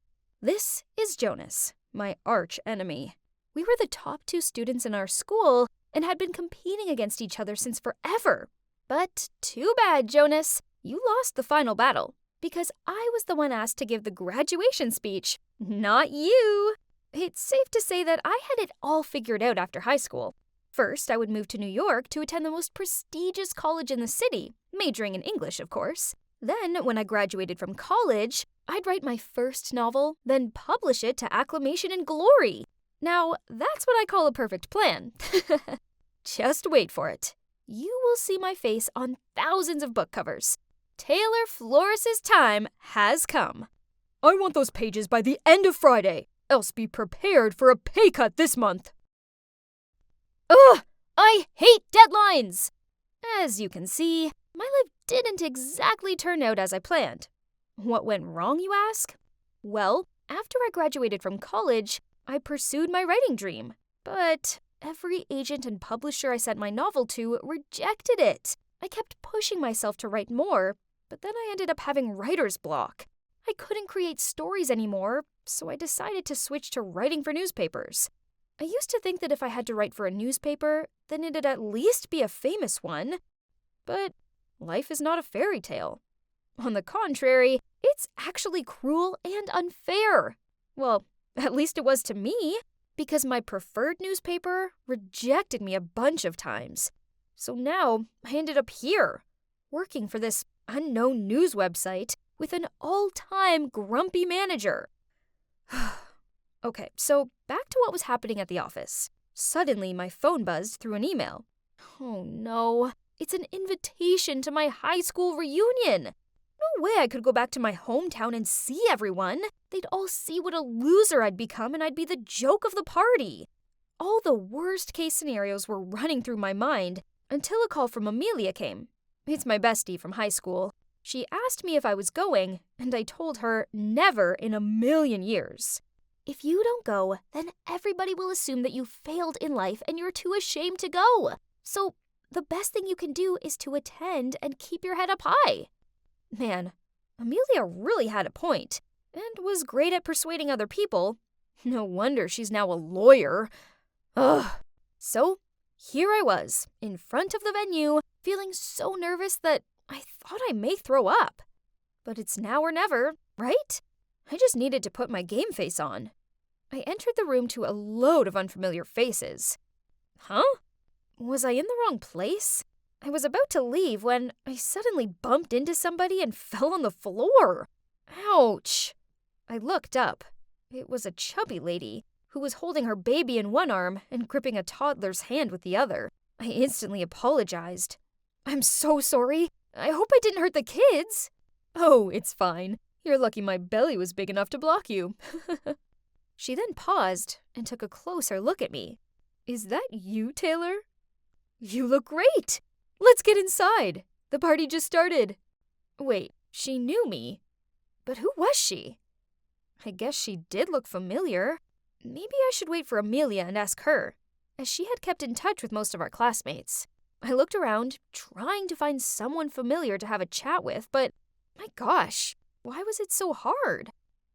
This is Jonas, my arch enemy. We were the top 2 students in our school and had been competing against each other since forever. But too bad, Jonas. You lost the final battle because I was the one asked to give the graduation speech, not you. It's safe to say that I had it all figured out after high school. First, I would move to New York to attend the most prestigious college in the city, majoring in English, of course. Then, when I graduated from college, I'd write my first novel, then publish it to acclamation and glory. Now, that's what I call a perfect plan. Just wait for it. You will see my face on thousands of book covers. Taylor Flores's time has come. I want those pages by the end of Friday, else be prepared for a pay cut this month. Ugh! I hate deadlines! As you can see, my life didn't exactly turn out as I planned. What went wrong, you ask? Well, after I graduated from college, I pursued my writing dream. But every agent and publisher I sent my novel to rejected it. I kept pushing myself to write more, but then I ended up having writer's block. I couldn't create stories anymore, so I decided to switch to writing for newspapers. I used to think that if I had to write for a newspaper, then it'd at least be a famous one. But life is not a fairy tale. On the contrary, it's actually cruel and unfair. Well, at least it was to me, because my preferred newspaper rejected me a bunch of times. So now I ended up here, working for this unknown news website with an all-time grumpy manager. Okay, so back to what was happening at the office. Suddenly, my phone buzzed through an email. Oh no, it's an invitation to my high school reunion. No way I could go back to my hometown and see everyone. They'd all see what a loser I'd become and I'd be the joke of the party. All the worst case scenarios were running through my mind until a call from Amelia came. It's my bestie from high school. She asked me if I was going, and I told her never in a million years. If you don't go, then everybody will assume that you failed in life and you're too ashamed to go. So the best thing you can do is to attend and keep your head up high. Man, Amelia really had a point and was great at persuading other people. No wonder she's now a lawyer. Ugh. So here I was, in front of the venue, feeling so nervous that I thought I may throw up. But it's now or never, right? I just needed to put my game face on. I entered the room to a load of unfamiliar faces. Huh? Was I in the wrong place? I was about to leave when I suddenly bumped into somebody and fell on the floor. Ouch! I looked up. It was a chubby lady who was holding her baby in one arm and gripping a toddler's hand with the other. I instantly apologized. I'm so sorry. I hope I didn't hurt the kids. Oh, it's fine. You're lucky my belly was big enough to block you. She then paused and took a closer look at me. Is that you, Taylor? You look great. Let's get inside. The party just started. Wait, she knew me. But who was she? I guess she did look familiar. Maybe I should wait for Amelia and ask her, as she had kept in touch with most of our classmates. I looked around, trying to find someone familiar to have a chat with, but my gosh, why was it so hard?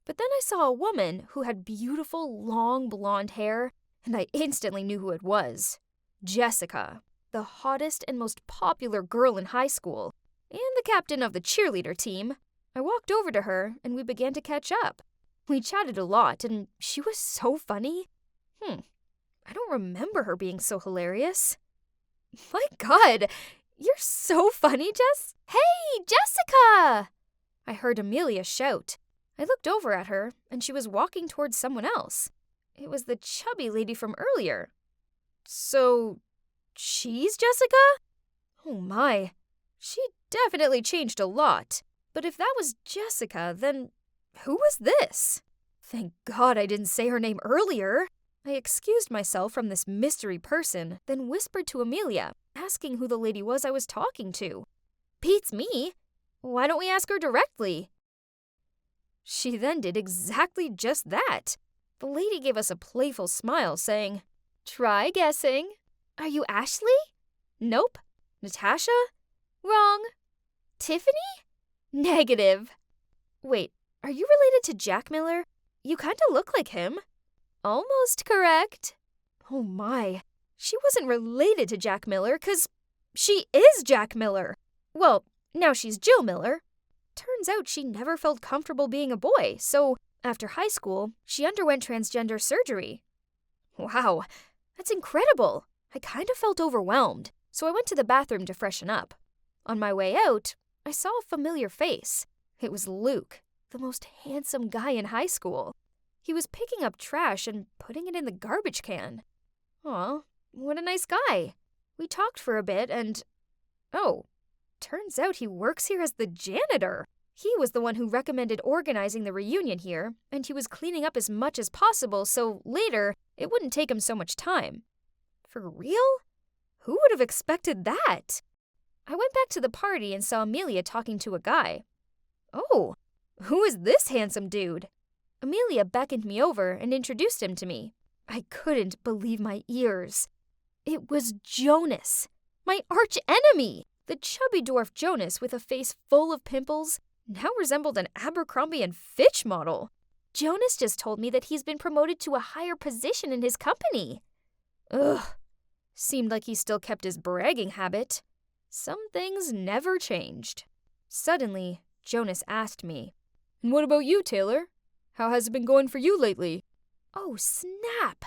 But then I saw a woman who had beautiful, long blonde hair, and I instantly knew who it was. Jessica, the hottest and most popular girl in high school, and the captain of the cheerleader team. I walked over to her, and we began to catch up. We chatted a lot, and she was so funny. I don't remember her being so hilarious. My God, you're so funny, Jess. Hey, Jessica! I heard Amelia shout. I looked over at her, and she was walking towards someone else. It was the chubby lady from earlier. So, she's Jessica? Oh my, she definitely changed a lot. But if that was Jessica, then who was this? Thank God I didn't say her name earlier. I excused myself from this mystery person, then whispered to Amelia, asking who the lady was I was talking to. Beats me. Why don't we ask her directly? She then did exactly just that. The lady gave us a playful smile, saying, Try guessing. Are you Ashley? Nope. Natasha? Wrong. Tiffany? Negative. Wait, are you related to Jack Miller? You kinda look like him. Almost correct. Oh my, she wasn't related to Jack Miller, 'cause she is Jack Miller. Well, now she's Jill Miller. Turns out she never felt comfortable being a boy, so after high school, she underwent transgender surgery. Wow, that's incredible. I kind of felt overwhelmed, so I went to the bathroom to freshen up. On my way out, I saw a familiar face. It was Luke, the most handsome guy in high school. He was picking up trash and putting it in the garbage can. Aw, what a nice guy. We talked for a bit and... Oh, Turns out he works here as the janitor. He was the one who recommended organizing the reunion here, and he was cleaning up as much as possible so later it wouldn't take him so much time. For real? Who would have expected that? I went back to the party and saw Amelia talking to a guy. Oh, who is this handsome dude? Amelia beckoned me over and introduced him to me. I couldn't believe my ears. It was Jonas, my arch enemy. The chubby dwarf Jonas with a face full of pimples now resembled an Abercrombie & Fitch model. Jonas just told me that he's been promoted to a higher position in his company. Ugh, seemed like he still kept his bragging habit. Some things never changed. Suddenly, Jonas asked me, "And what about you, Taylor? How has it been going for you lately?" Oh, snap!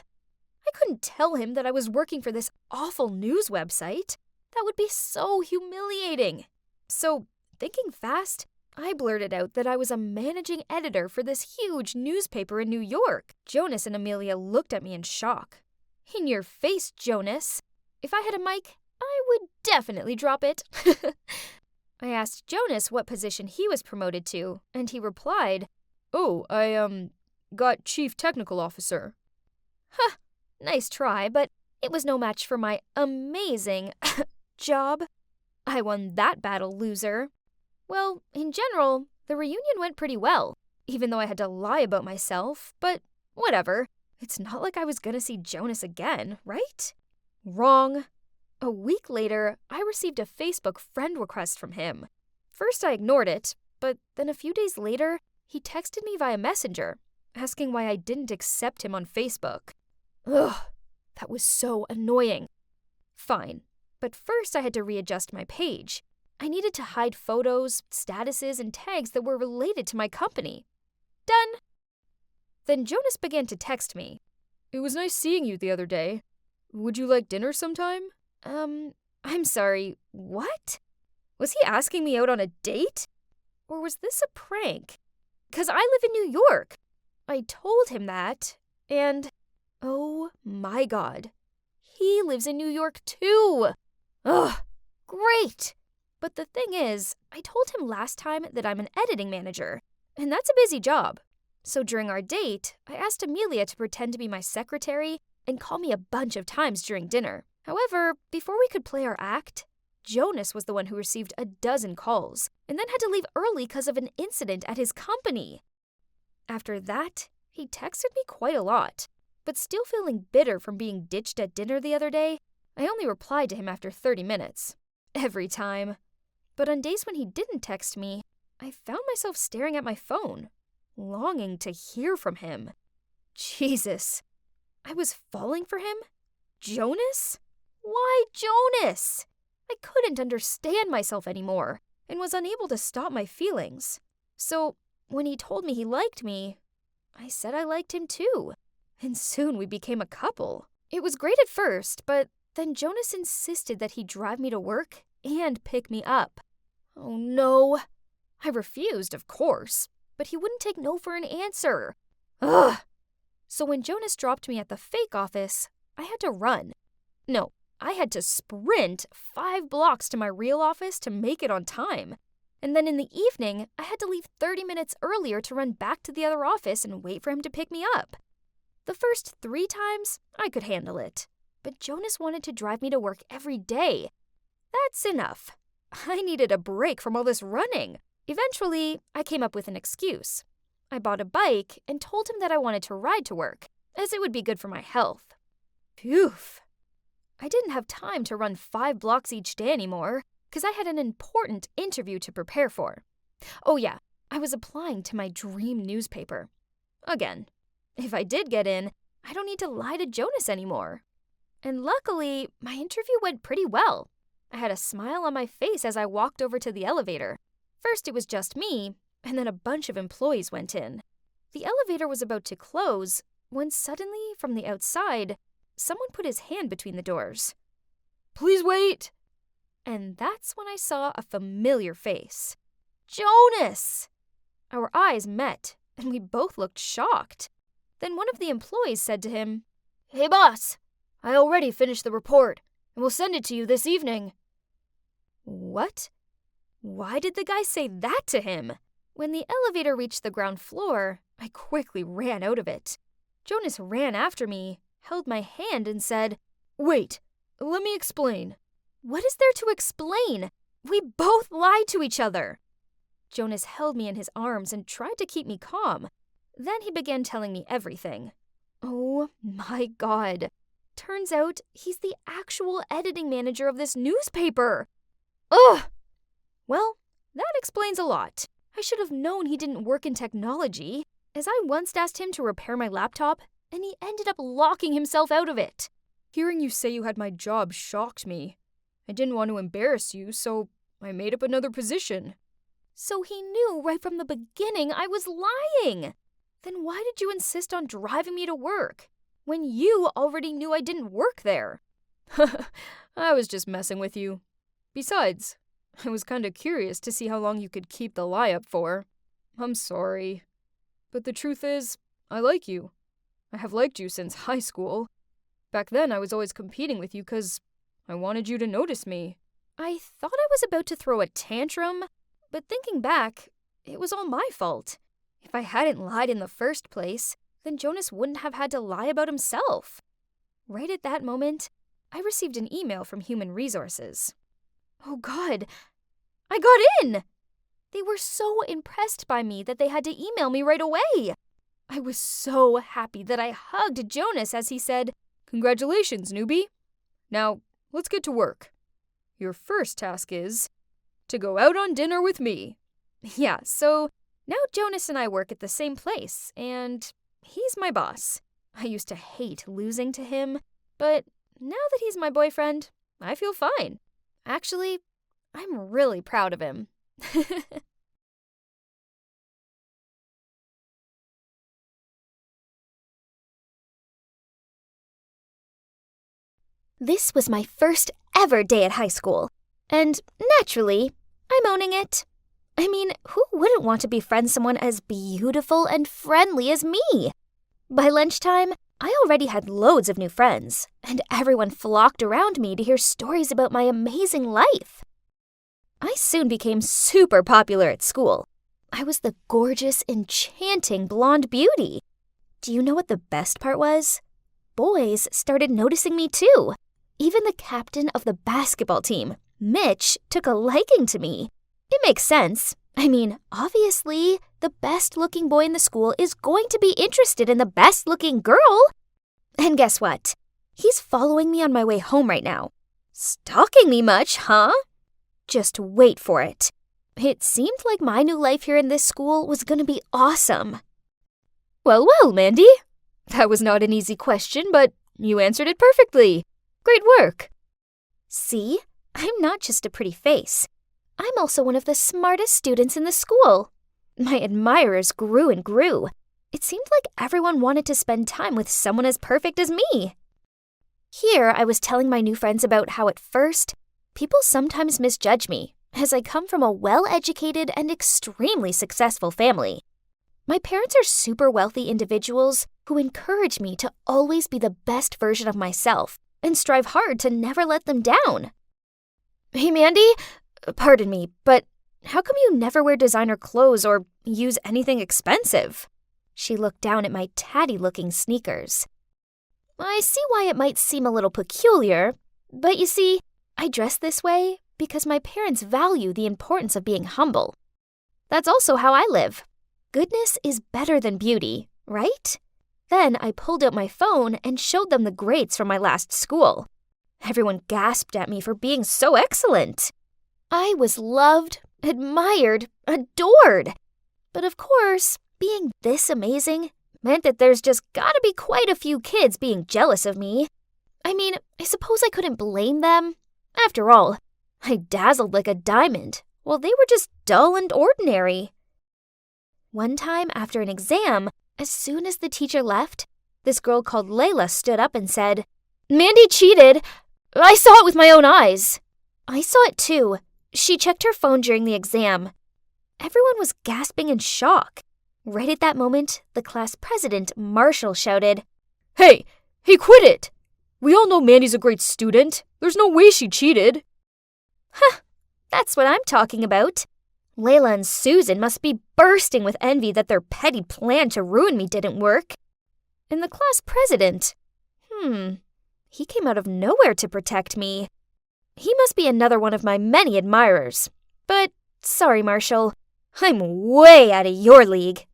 I couldn't tell him that I was working for this awful news website. That would be so humiliating. So, thinking fast, I blurted out that I was a managing editor for this huge newspaper in New York. Jonas and Amelia looked at me in shock. In your face, Jonas. If I had a mic, I would definitely drop it. I asked Jonas what position he was promoted to, and he replied, "Oh, I got Chief Technical Officer." Huh, nice try, but it was no match for my amazing job. I won that battle, loser. Well, in general, the reunion went pretty well, even though I had to lie about myself, but whatever. It's not like I was gonna see Jonas again, right? Wrong. A week later, I received a Facebook friend request from him. First, I ignored it, but then a few days later, he texted me via Messenger, asking why I didn't accept him on Facebook. Ugh, that was so annoying. Fine, but first I had to readjust my page. I needed to hide photos, statuses, and tags that were related to my company. Done. Then Jonas began to text me. "It was nice seeing you the other day. Would you like dinner sometime?" I'm sorry, what? Was he asking me out on a date? Or was this a prank? 'Cause I live in New York. I told him that, and oh my God, he lives in New York too. Ugh, great. But the thing is, I told him last time that I'm an editing manager, and that's a busy job. So during our date, I asked Amelia to pretend to be my secretary and call me a bunch of times during dinner. However, before we could play our act, Jonas was the one who received a dozen calls and then had to leave early because of an incident at his company. After that, he texted me quite a lot, but still feeling bitter from being ditched at dinner the other day, I only replied to him after 30 minutes. Every time. But on days when he didn't text me, I found myself staring at my phone, longing to hear from him. Jesus. I was falling for him? Jonas? Why Jonas? I couldn't understand myself anymore and was unable to stop my feelings. So when he told me he liked me, I said I liked him too. And soon we became a couple. It was great at first, but then Jonas insisted that he drive me to work and pick me up. Oh no. I refused, of course, but he wouldn't take no for an answer. Ugh. So when Jonas dropped me at the fake office, I had to run. No, I had to sprint 5 blocks to my real office to make it on time. And then in the evening, I had to leave 30 minutes earlier to run back to the other office and wait for him to pick me up. The first 3 times, I could handle it. But Jonas wanted to drive me to work every day. That's enough. I needed a break from all this running. Eventually, I came up with an excuse. I bought a bike and told him that I wanted to ride to work, as it would be good for my health. Phew. I didn't have time to run 5 blocks each day anymore, because I had an important interview to prepare for. Oh yeah, I was applying to my dream newspaper. Again, if I did get in, I don't need to lie to Jonas anymore. And luckily, my interview went pretty well. I had a smile on my face as I walked over to the elevator. First it was just me, and then a bunch of employees went in. The elevator was about to close when suddenly, from the outside, someone put his hand between the doors. "Please wait!" And that's when I saw a familiar face. Jonas! Our eyes met, and we both looked shocked. Then one of the employees said to him, "Hey boss, I already finished the report, and will send it to you this evening." What? Why did the guy say that to him? When the elevator reached the ground floor, I quickly ran out of it. Jonas ran after me, held my hand, and said, Wait, let me explain. "What is there to explain? We both lied to each other." Jonas held me in his arms and tried to keep me calm. Then he began telling me everything. Oh my God. Turns out he's the actual editing manager of this newspaper. Ugh! Well, that explains a lot. I should have known he didn't work in technology, as I once asked him to repair my laptop, and he ended up locking himself out of it. Hearing you say you had my job shocked me. I didn't want to embarrass you, so I made up another position. So he knew right from the beginning I was lying. Then why did you insist on driving me to work, when you already knew I didn't work there? I was just messing with you. Besides, I was kinda curious to see how long you could keep the lie up for. I'm sorry. But the truth is, I like you. I have liked you since high school. Back then, I was always competing with you 'cause I wanted you to notice me. I thought I was about to throw a tantrum, but thinking back, it was all my fault. If I hadn't lied in the first place, then Jonas wouldn't have had to lie about himself. Right at that moment, I received an email from Human Resources. Oh God, I got in! They were so impressed by me that they had to email me right away. I was so happy that I hugged Jonas as he said, "Congratulations, newbie. Now, let's get to work. Your first task is to go out on dinner with me." Yeah, so now Jonas and I work at the same place, and he's my boss. I used to hate losing to him, but now that he's my boyfriend, I feel fine. Actually, I'm really proud of him. This was my first ever day at high school, and naturally, I'm owning it. I mean, who wouldn't want to befriend someone as beautiful and friendly as me? By lunchtime, I already had loads of new friends, and everyone flocked around me to hear stories about my amazing life. I soon became super popular at school. I was the gorgeous, enchanting blonde beauty. Do you know what the best part was? Boys started noticing me too. Even the captain of the basketball team, Mitch, took a liking to me. It makes sense. I mean, obviously, the best-looking boy in the school is going to be interested in the best-looking girl. And guess what? He's following me on my way home right now. Stalking me much, huh? Just wait for it. It seemed like my new life here in this school was going to be awesome. Well, Mandy. That was not an easy question, but you answered it perfectly. Great work. See? I'm not just a pretty face. I'm also one of the smartest students in the school. My admirers grew and grew. It seemed like everyone wanted to spend time with someone as perfect as me. Here, I was telling my new friends about how at first, people sometimes misjudge me, as I come from a well-educated and extremely successful family. My parents are super wealthy individuals who encourage me to always be the best version of myself and strive hard to never let them down. Hey, Mandy, pardon me, but how come you never wear designer clothes or use anything expensive? She looked down at my tatty-looking sneakers. I see why it might seem a little peculiar, but you see, I dress this way because my parents value the importance of being humble. That's also how I live. Goodness is better than beauty, right? Then I pulled out my phone and showed them the grades from my last school. Everyone gasped at me for being so excellent. I was loved, admired, adored. But of course, being this amazing meant that there's just gotta be quite a few kids being jealous of me. I mean, I suppose I couldn't blame them. After all, I dazzled like a diamond, while they were just dull and ordinary. One time after an exam, as soon as the teacher left, this girl called Layla stood up and said, "Mandy cheated. I saw it with my own eyes." I saw it too. She checked her phone during the exam. Everyone was gasping in shock. Right at that moment, the class president, Marshall, shouted, Hey, quit it! We all know Mandy's a great student. There's no way she cheated. "Huh, That's what I'm talking about. Layla and Susan must be bursting with envy that their petty plan to ruin me didn't work. And the class president. He came out of nowhere to protect me. He must be another one of my many admirers. But, sorry, Marshall, I'm way out of your league.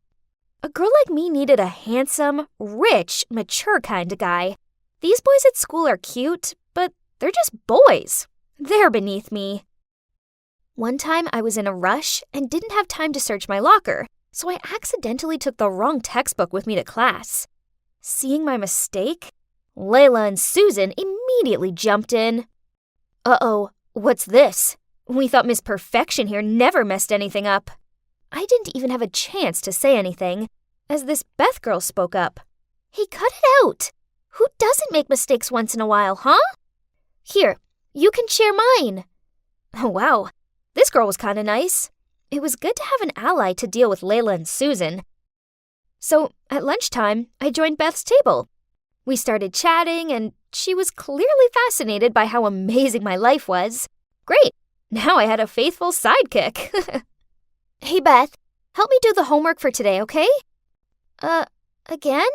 A girl like me needed a handsome, rich, mature kind of guy. These boys at school are cute, but they're just boys. They're beneath me. One time I was in a rush and didn't have time to search my locker, so I accidentally took the wrong textbook with me to class. Seeing my mistake, Layla and Susan immediately jumped in. Uh-oh, what's this? We thought Miss Perfection here never messed anything up. I didn't even have a chance to say anything, as this Beth girl spoke up. Hey, cut it out! Who doesn't make mistakes once in a while, huh? Here, you can share mine. Oh, wow. This girl was kind of nice. It was good to have an ally to deal with Layla and Susan. So, at lunchtime, I joined Beth's table. We started chatting, and she was clearly fascinated by how amazing my life was. Great, now I had a faithful sidekick. Hey, Beth, help me do the homework for today, okay? Again?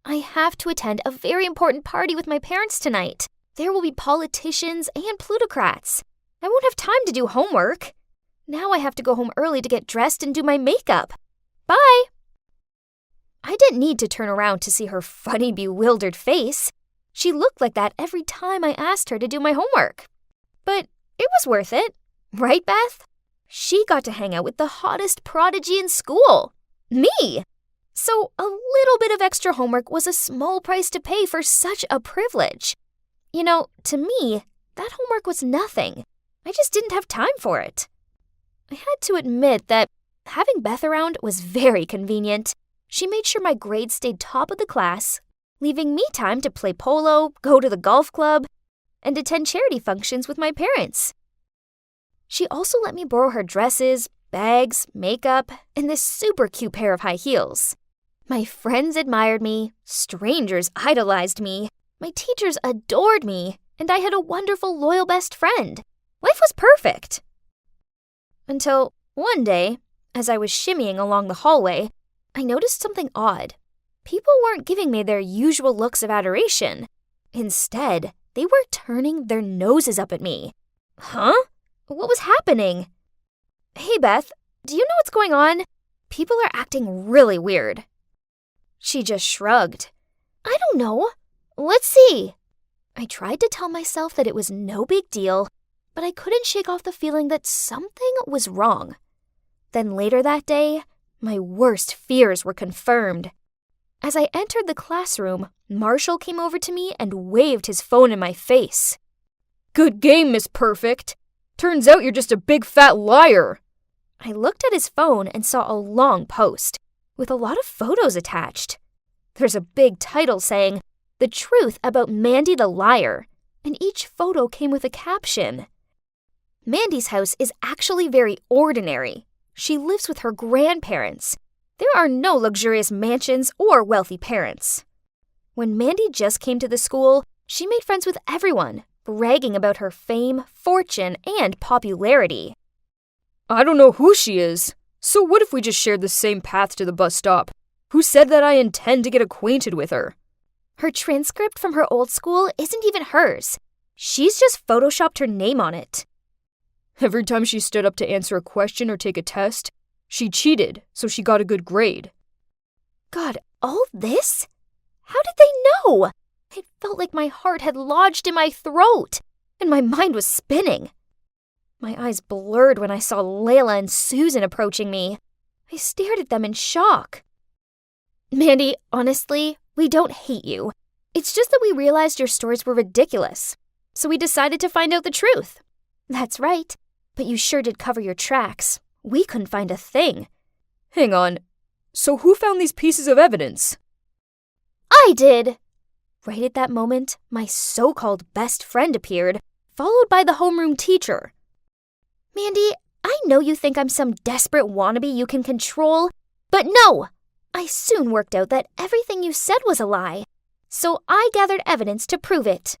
I have to attend a very important party with my parents tonight. There will be politicians and plutocrats. I won't have time to do homework. Now I have to go home early to get dressed and do my makeup. Bye! I didn't need to turn around to see her funny, bewildered face. She looked like that every time I asked her to do my homework. But it was worth it. Right, Beth? She got to hang out with the hottest prodigy in school. Me! So a little bit of extra homework was a small price to pay for such a privilege. You know, to me, that homework was nothing. I just didn't have time for it. I had to admit that having Beth around was very convenient. She made sure my grades stayed top of the class, leaving me time to play polo, go to the golf club, and attend charity functions with my parents. She also let me borrow her dresses, bags, makeup, and this super cute pair of high heels. My friends admired me, strangers idolized me, my teachers adored me, and I had a wonderful, loyal best friend. Life was perfect. Until one day, as I was shimmying along the hallway, I noticed something odd. People weren't giving me their usual looks of adoration. Instead, they were turning their noses up at me. Huh? What was happening? Hey, Beth, do you know what's going on? People are acting really weird. She just shrugged. I don't know. Let's see. I tried to tell myself that it was no big deal, but I couldn't shake off the feeling that something was wrong. Then later that day, my worst fears were confirmed. As I entered the classroom, Marshall came over to me and waved his phone in my face. Good game, Miss Perfect. Turns out you're just a big fat liar. I looked at his phone and saw a long post with a lot of photos attached. There's a big title saying, "The Truth About Mandy the Liar," and each photo came with a caption. Mandy's house is actually very ordinary. She lives with her grandparents. There are no luxurious mansions or wealthy parents. When Mandy just came to the school, she made friends with everyone, bragging about her fame, fortune, and popularity. I don't know who she is. So what if we just shared the same path to the bus stop? Who said that I intend to get acquainted with her? Her transcript from her old school isn't even hers. She's just photoshopped her name on it. Every time she stood up to answer a question or take a test, she cheated, so she got a good grade. God, all this? How did they know? It felt like my heart had lodged in my throat, and my mind was spinning. My eyes blurred when I saw Layla and Susan approaching me. I stared at them in shock. Mandy, honestly, we don't hate you. It's just that we realized your stories were ridiculous, so we decided to find out the truth. That's right, but you sure did cover your tracks. We couldn't find a thing. Hang on, so who found these pieces of evidence? I did! Right at that moment, my so-called best friend appeared, followed by the homeroom teacher. Mandy, I know you think I'm some desperate wannabe you can control, but no! I soon worked out that everything you said was a lie, so I gathered evidence to prove it.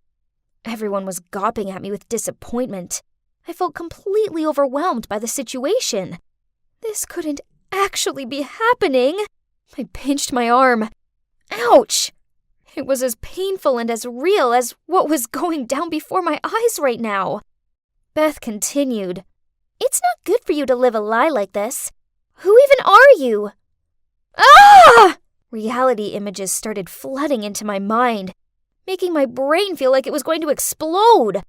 Everyone was gawping at me with disappointment. I felt completely overwhelmed by the situation. This couldn't actually be happening. I pinched my arm. Ouch! It was as painful and as real as what was going down before my eyes right now. Beth continued, "It's not good for you to live a lie like this. Who even are you?" Ah! Reality images started flooding into my mind, making my brain feel like it was going to explode.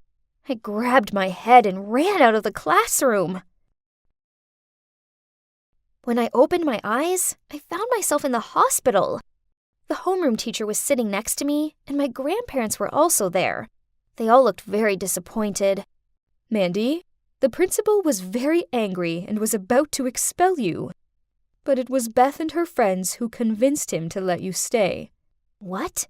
I grabbed my head and ran out of the classroom. When I opened my eyes, I found myself in the hospital. The homeroom teacher was sitting next to me, and my grandparents were also there. They all looked very disappointed. "Mandy, the principal was very angry and was about to expel you. But it was Beth and her friends who convinced him to let you stay." What?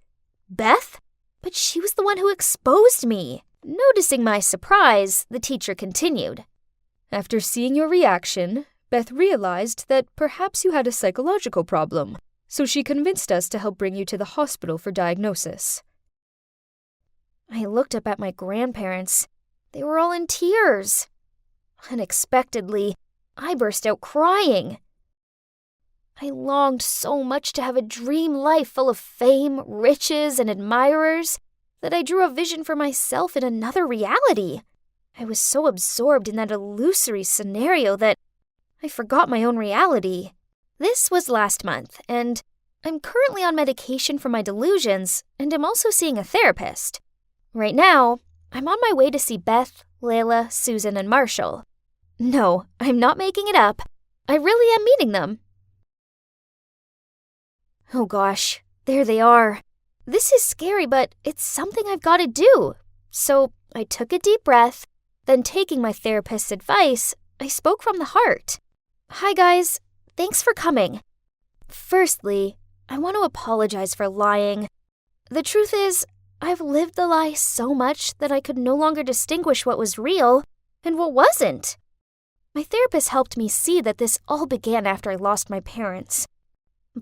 Beth? But she was the one who exposed me. Noticing my surprise, the teacher continued. "After seeing your reaction, Beth realized that perhaps you had a psychological problem, so she convinced us to help bring you to the hospital for diagnosis." I looked up at my grandparents. They were all in tears. Unexpectedly, I burst out crying. I longed so much to have a dream life full of fame, riches, and admirers that I drew a vision for myself in another reality. I was so absorbed in that illusory scenario that I forgot my own reality. This was last month, and I'm currently on medication for my delusions, and I'm also seeing a therapist. Right now, I'm on my way to see Beth, Layla, Susan, and Marshall. No, I'm not making it up. I really am meeting them. Oh gosh, there they are. This is scary, but it's something I've got to do. So I took a deep breath, then taking my therapist's advice, I spoke from the heart. "Hi guys, thanks for coming. Firstly, I want to apologize for lying. The truth is, I've lived the lie so much that I could no longer distinguish what was real and what wasn't. My therapist helped me see that this all began after I lost my parents.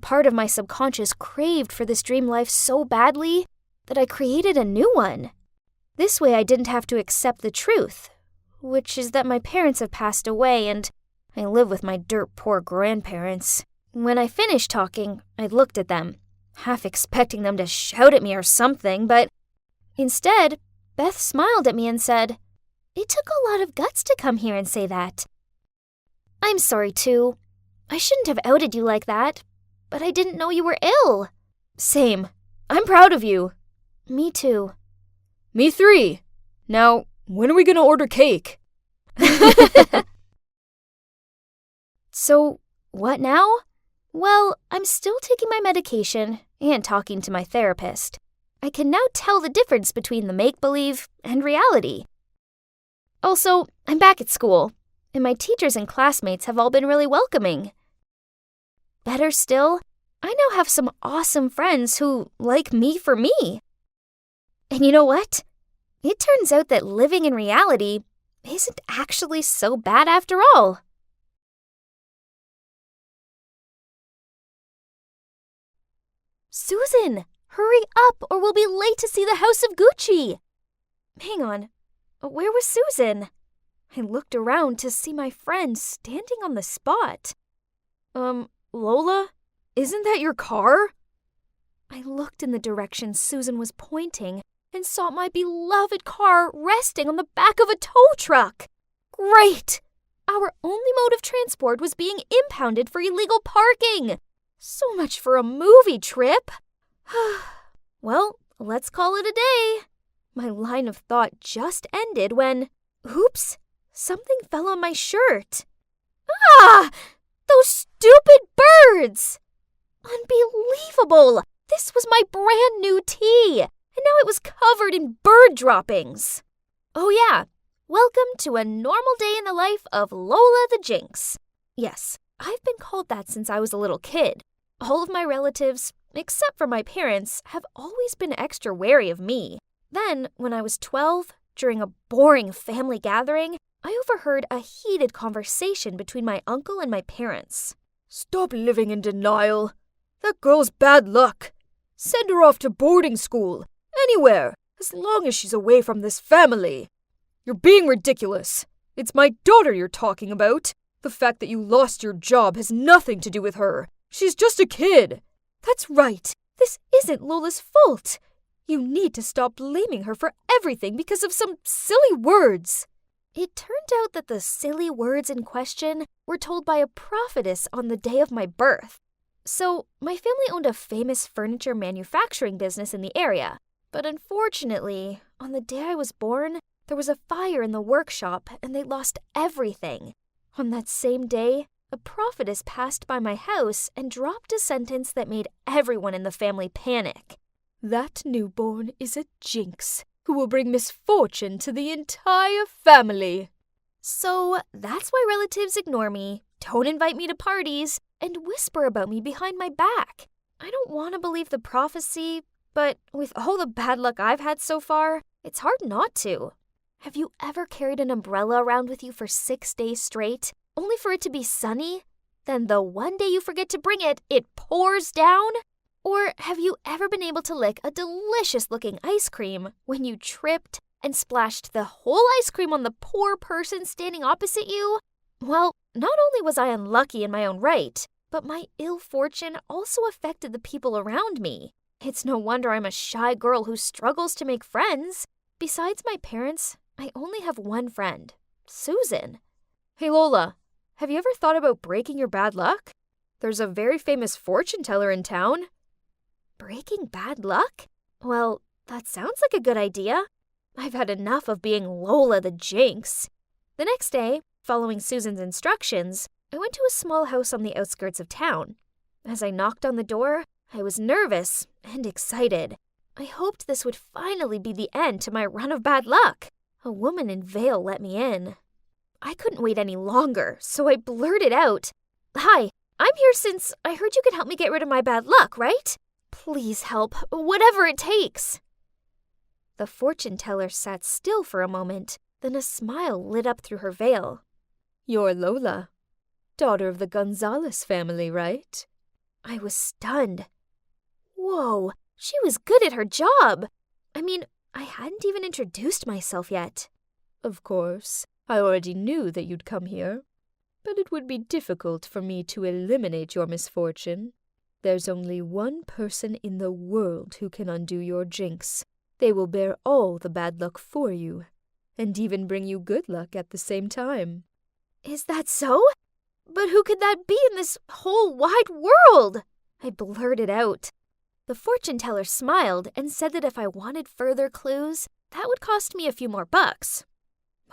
Part of my subconscious craved for this dream life so badly that I created a new one. This way I didn't have to accept the truth, which is that my parents have passed away and I live with my dirt-poor grandparents. When I finished talking, I looked at them, half expecting them to shout at me or something, but instead, Beth smiled at me and said, "It took a lot of guts to come here and say that. I'm sorry, too. I shouldn't have outed you like that, but I didn't know you were ill." "Same. I'm proud of you." "Me too." "Me 3. Now, when are we gonna order cake?" So, what now? Well, I'm still taking my medication and talking to my therapist. I can now tell the difference between the make-believe and reality. Also, I'm back at school, and my teachers and classmates have all been really welcoming. Better still, I now have some awesome friends who like me for me. And you know what? It turns out that living in reality isn't actually so bad after all. Susan, hurry up or we'll be late to see the House of Gucci. Hang on, where was Susan? I looked around to see my friend standing on the spot. Lola? Isn't that your car?" I looked in the direction Susan was pointing and saw my beloved car resting on the back of a tow truck. Great! Our only mode of transport was being impounded for illegal parking. So much for a movie trip. Well, let's call it a day. My line of thought just ended when, oops, something fell on my shirt. Ah! Those stupid birds! Unbelievable! This was my brand new tee, and now it was covered in bird droppings. Oh yeah, welcome to a normal day in the life of Lola the Jinx. Yes, I've been called that since I was a little kid. All of my relatives, except for my parents, have always been extra wary of me. Then, when I was 12, during a boring family gathering, I overheard a heated conversation between my uncle and my parents. "Stop living in denial. That girl's bad luck. Send her off to boarding school. Anywhere, as long as she's away from this family. You're being ridiculous. It's my daughter you're talking about. The fact that you lost your job has nothing to do with her. She's just a kid. That's right. This isn't Lola's fault. You need to stop blaming her for everything because of some silly words. It turned out that the silly words in question were told by a prophetess on the day of my birth. So, my family owned a famous furniture manufacturing business in the area. But unfortunately, on the day I was born, there was a fire in the workshop and they lost everything. On that same day, a prophetess passed by my house and dropped a sentence that made everyone in the family panic. That newborn is a jinx who will bring misfortune to the entire family. So that's why relatives ignore me, don't invite me to parties, and whisper about me behind my back. I don't want to believe the prophecy, but with all the bad luck I've had so far, it's hard not to. Have you ever carried an umbrella around with you for 6 days straight, only for it to be sunny? Then the one day you forget to bring it, it pours down? Or have you ever been able to lick a delicious-looking ice cream when you tripped and splashed the whole ice cream on the poor person standing opposite you? Well, not only was I unlucky in my own right, but my ill fortune also affected the people around me. It's no wonder I'm a shy girl who struggles to make friends. Besides my parents, I only have one friend, Susan. Hey Lola, have you ever thought about breaking your bad luck? There's a very famous fortune teller in town. Breaking bad luck? Well, that sounds like a good idea. I've had enough of being Lola the Jinx. The next day, following Susan's instructions, I went to a small house on the outskirts of town. As I knocked on the door, I was nervous and excited. I hoped this would finally be the end to my run of bad luck. A woman in veil let me in. I couldn't wait any longer, so I blurted out, "Hi, I'm here since I heard you could help me get rid of my bad luck, right? Please help, whatever it takes." The fortune teller sat still for a moment, then a smile lit up through her veil. You're Lola, daughter of the Gonzalez family, right? I was stunned. Whoa, she was good at her job. I mean, I hadn't even introduced myself yet. Of course, I already knew that you'd come here, but it would be difficult for me to eliminate your misfortune. There's only one person in the world who can undo your jinx. They will bear all the bad luck for you, and even bring you good luck at the same time. Is that so? But who could that be in this whole wide world? I blurted out. The fortune teller smiled and said that if I wanted further clues, that would cost me a few more bucks.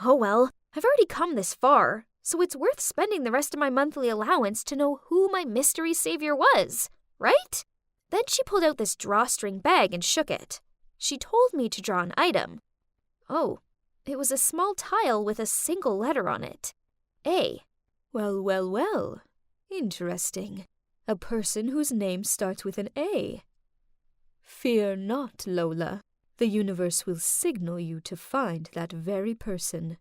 Oh well, I've already come this far, so it's worth spending the rest of my monthly allowance to know who my mystery savior was, right? Then she pulled out this drawstring bag and shook it. She told me to draw an item. Oh, it was a small tile with a single letter on it. A. Well, well, well. Interesting. A person whose name starts with an A. Fear not, Lola. The universe will signal you to find that very person.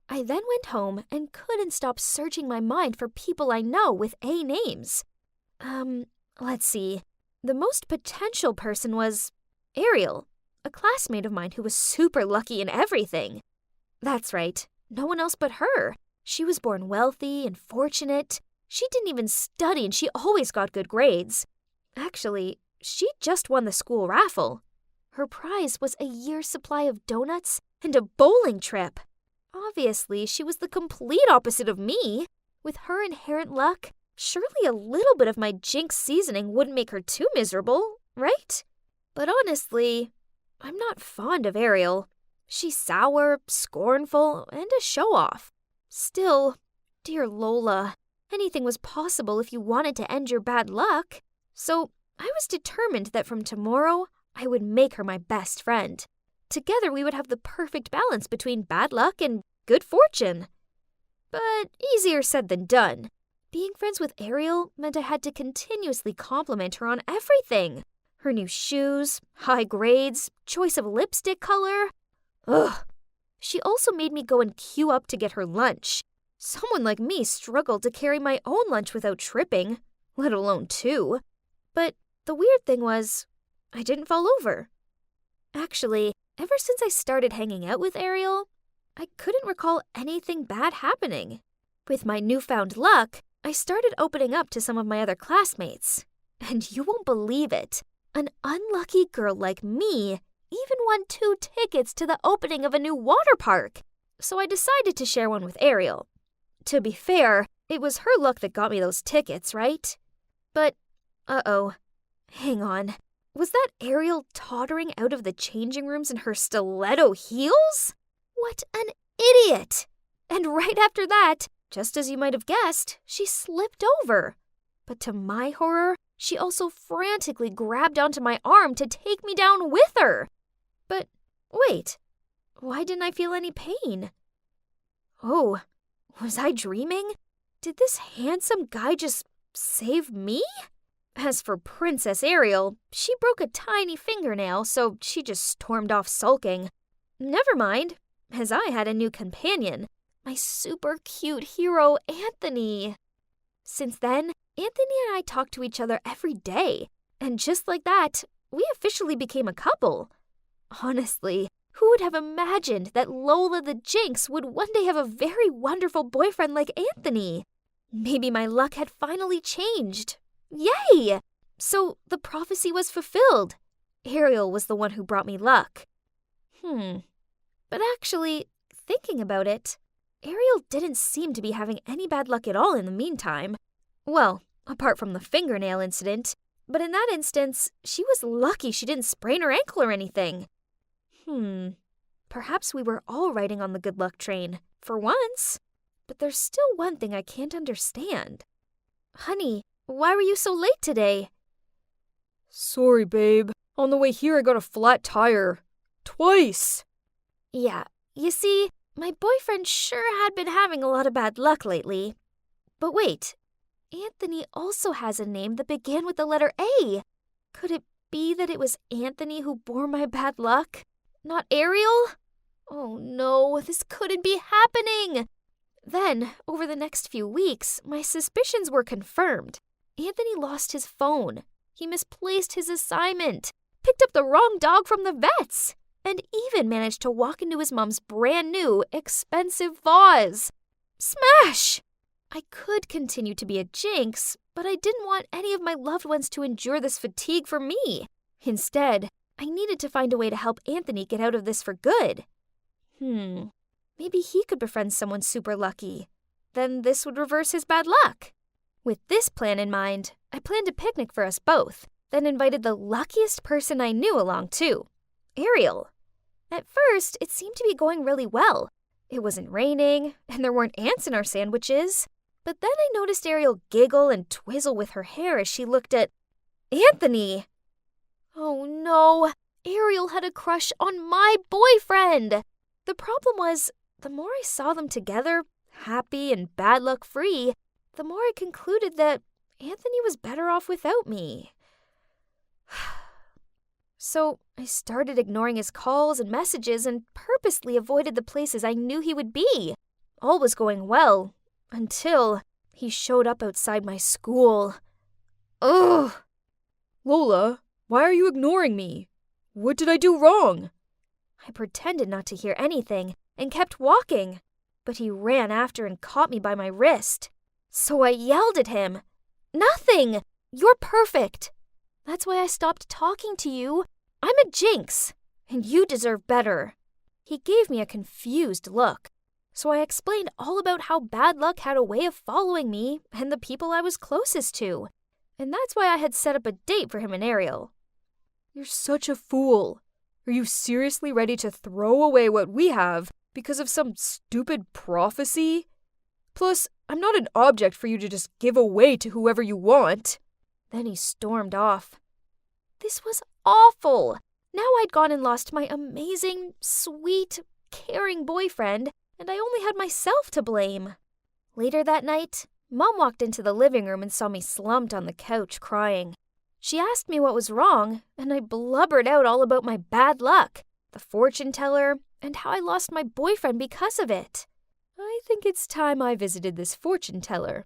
I then went home and couldn't stop searching my mind for people I know with A names. Let's see. The most potential person was Ariel, a classmate of mine who was super lucky in everything. That's right, no one else but her. She was born wealthy and fortunate. She didn't even study and she always got good grades. Actually, she just won the school raffle. Her prize was a year's supply of donuts and a bowling trip. Obviously, she was the complete opposite of me. With her inherent luck, surely a little bit of my jinx seasoning wouldn't make her too miserable, right? But honestly, I'm not fond of Ariel. She's sour, scornful, and a show-off. Still, dear Lola, anything was possible if you wanted to end your bad luck. So I was determined that from tomorrow, I would make her my best friend. Together we would have the perfect balance between bad luck and good fortune. But easier said than done. Being friends with Ariel meant I had to continuously compliment her on everything. Her new shoes, high grades, choice of lipstick color. Ugh. She also made me go and queue up to get her lunch. Someone like me struggled to carry my own lunch without tripping, let alone two. But the weird thing was, I didn't fall over. Actually, ever since I started hanging out with Ariel, I couldn't recall anything bad happening. With my newfound luck, I started opening up to some of my other classmates. And you won't believe it. An unlucky girl like me even won 2 tickets to the opening of a new water park. So I decided to share one with Ariel. To be fair, it was her luck that got me those tickets, right? But, hang on. Was that Ariel tottering out of the changing rooms in her stiletto heels? What an idiot! And right after that, just as you might have guessed, she slipped over. But to my horror, she also frantically grabbed onto my arm to take me down with her. But wait, why didn't I feel any pain? Oh, was I dreaming? Did this handsome guy just save me? As for Princess Ariel, she broke a tiny fingernail, so she just stormed off sulking. Never mind, as I had a new companion, my super cute hero, Anthony. Since then, Anthony and I talked to each other every day, and just like that, we officially became a couple. Honestly, who would have imagined that Lola the Jinx would one day have a very wonderful boyfriend like Anthony? Maybe my luck had finally changed. Yay! So the prophecy was fulfilled. Ariel was the one who brought me luck. But actually, thinking about it, Ariel didn't seem to be having any bad luck at all in the meantime. Well, apart from the fingernail incident, but in that instance, she was lucky she didn't sprain her ankle or anything. Perhaps we were all riding on the good luck train, for once. But there's still one thing I can't understand. Honey, why were you so late today? Sorry, babe. On the way here, I got a flat tire. Twice. Yeah, you see, my boyfriend sure had been having a lot of bad luck lately. But wait, Anthony also has a name that began with the letter A. Could it be that it was Anthony who bore my bad luck? Not Ariel? Oh no, this couldn't be happening! Then, over the next few weeks, my suspicions were confirmed. Anthony lost his phone. He misplaced his assignment, picked up the wrong dog from the vet's, and even managed to walk into his mom's brand new, expensive vase. Smash! I could continue to be a jinx, but I didn't want any of my loved ones to endure this fatigue for me. Instead, I needed to find a way to help Anthony get out of this for good. Maybe he could befriend someone super lucky. Then this would reverse his bad luck. With this plan in mind, I planned a picnic for us both, then invited the luckiest person I knew along too, Ariel. At first, it seemed to be going really well. It wasn't raining, and there weren't ants in our sandwiches. But then I noticed Ariel giggle and twizzle with her hair as she looked at Anthony. Oh no, Ariel had a crush on my boyfriend. The problem was, the more I saw them together, happy and bad luck free, the more I concluded that Anthony was better off without me. So I started ignoring his calls and messages and purposely avoided the places I knew he would be. All was going well, until he showed up outside my school. Ugh! Lola, why are you ignoring me? What did I do wrong? I pretended not to hear anything and kept walking, but he ran after and caught me by my wrist. So I yelled at him, "Nothing! You're perfect! That's why I stopped talking to you. I'm a jinx, and you deserve better." He gave me a confused look, so I explained all about how bad luck had a way of following me and the people I was closest to, and that's why I had set up a date for him and Ariel. You're such a fool. Are you seriously ready to throw away what we have because of some stupid prophecy? Plus, I'm not an object for you to just give away to whoever you want. Then he stormed off. This was awful. Now I'd gone and lost my amazing, sweet, caring boyfriend, and I only had myself to blame. Later that night, Mom walked into the living room and saw me slumped on the couch crying. She asked me what was wrong, and I blubbered out all about my bad luck, the fortune teller, and how I lost my boyfriend because of it. I think it's time I visited this fortune teller.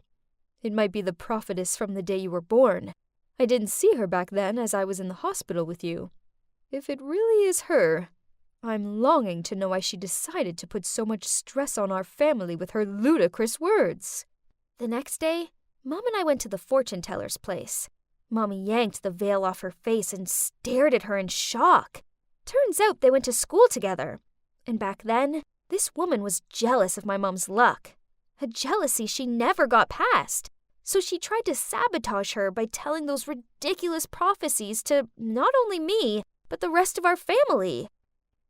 It might be the prophetess from the day you were born. I didn't see her back then as I was in the hospital with you. If it really is her, I'm longing to know why she decided to put so much stress on our family with her ludicrous words. The next day, Mom and I went to the fortune teller's place. Mommy yanked the veil off her face and stared at her in shock. Turns out they went to school together. And back then, this woman was jealous of my mom's luck. A jealousy she never got past. So she tried to sabotage her by telling those ridiculous prophecies to not only me, but the rest of our family.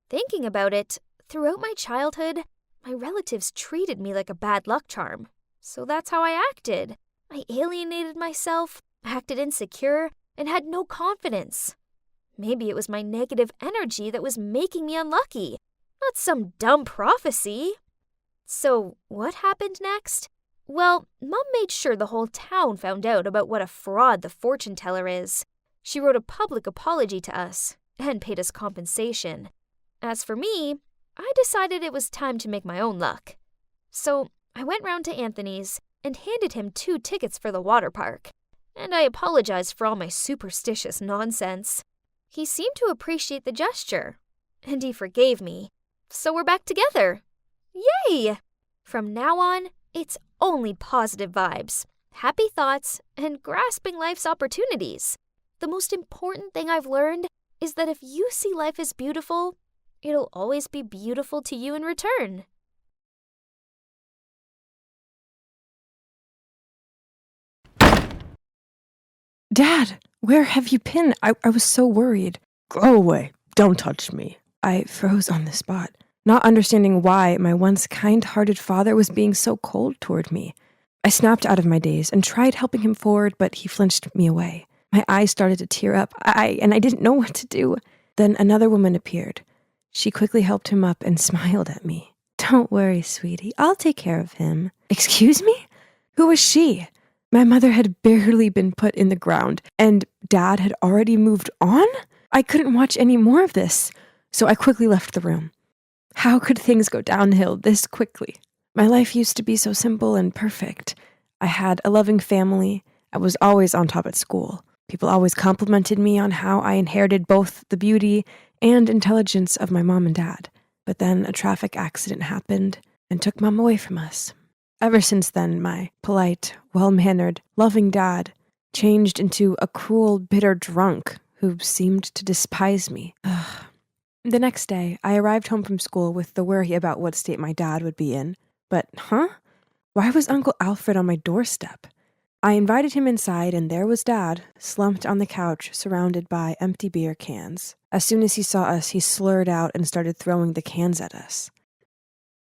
Thinking about it, throughout my childhood, my relatives treated me like a bad luck charm. So that's how I acted. I alienated myself, acted insecure, and had no confidence. Maybe it was my negative energy that was making me unlucky, not some dumb prophecy. So what happened next? Well, Mom made sure the whole town found out about what a fraud the fortune teller is. She wrote a public apology to us and paid us compensation. As for me, I decided it was time to make my own luck. So I went round to Anthony's and handed him 2 tickets for the water park. And I apologized for all my superstitious nonsense. He seemed to appreciate the gesture, and he forgave me. So we're back together. Yay! From now on, it's only positive vibes, happy thoughts, and grasping life's opportunities. The most important thing I've learned is that if you see life as beautiful, it'll always be beautiful to you in return. Dad, where have you been? I was so worried. Go away. Don't touch me. I froze on the spot, not understanding why my once kind-hearted father was being so cold toward me. I snapped out of my daze and tried helping him forward, but he flinched me away. My eyes started to tear up, and I didn't know what to do. Then another woman appeared. She quickly helped him up and smiled at me. Don't worry, sweetie. I'll take care of him. Excuse me? Who was she? My mother had barely been put in the ground, and Dad had already moved on? I couldn't watch any more of this, so I quickly left the room. How could things go downhill this quickly? My life used to be so simple and perfect. I had a loving family. I was always on top at school. People always complimented me on how I inherited both the beauty and intelligence of my mom and dad. But then a traffic accident happened and took Mom away from us. Ever since then, my polite, well-mannered, loving dad changed into a cruel, bitter drunk who seemed to despise me. Ugh. The next day, I arrived home from school with the worry about what state my dad would be in. But, why was Uncle Alfred on my doorstep? I invited him inside, and there was Dad, slumped on the couch, surrounded by empty beer cans. As soon as he saw us, he slurred out and started throwing the cans at us.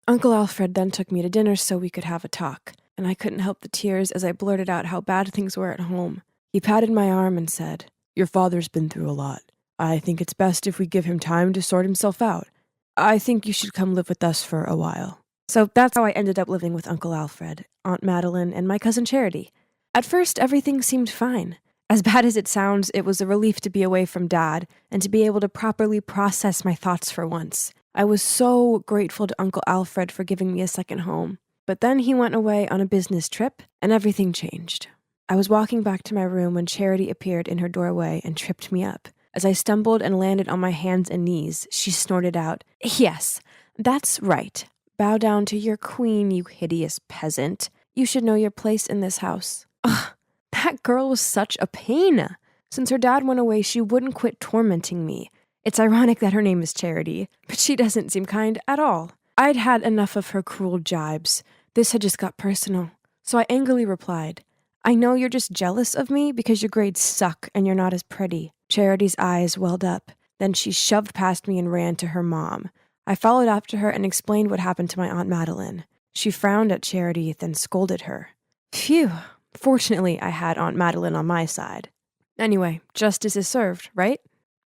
Uncle Alfred then took me to dinner so we could have a talk, and I couldn't help the tears as I blurted out how bad things were at home. He patted my arm and said, Your father's been through a lot. I think it's best if we give him time to sort himself out. I think you should come live with us for a while. So that's how I ended up living with Uncle Alfred, Aunt Madeline, and my cousin Charity. At first, everything seemed fine. As bad as it sounds, it was a relief to be away from Dad and to be able to properly process my thoughts for once. I was so grateful to Uncle Alfred for giving me a second home. But then he went away on a business trip, and everything changed. I was walking back to my room when Charity appeared in her doorway and tripped me up. As I stumbled and landed on my hands and knees, she snorted out, Yes, that's right. Bow down to your queen, you hideous peasant. You should know your place in this house. Ugh, that girl was such a pain. Since her dad went away, she wouldn't quit tormenting me. It's ironic that her name is Charity, but she doesn't seem kind at all. I'd had enough of her cruel jibes. This had just got personal. So I angrily replied, I know you're just jealous of me because your grades suck and you're not as pretty. Charity's eyes welled up. Then she shoved past me and ran to her mom. I followed after her and explained what happened to my Aunt Madeline. She frowned at Charity, then scolded her. Phew. Fortunately, I had Aunt Madeline on my side. Anyway, justice is served, right?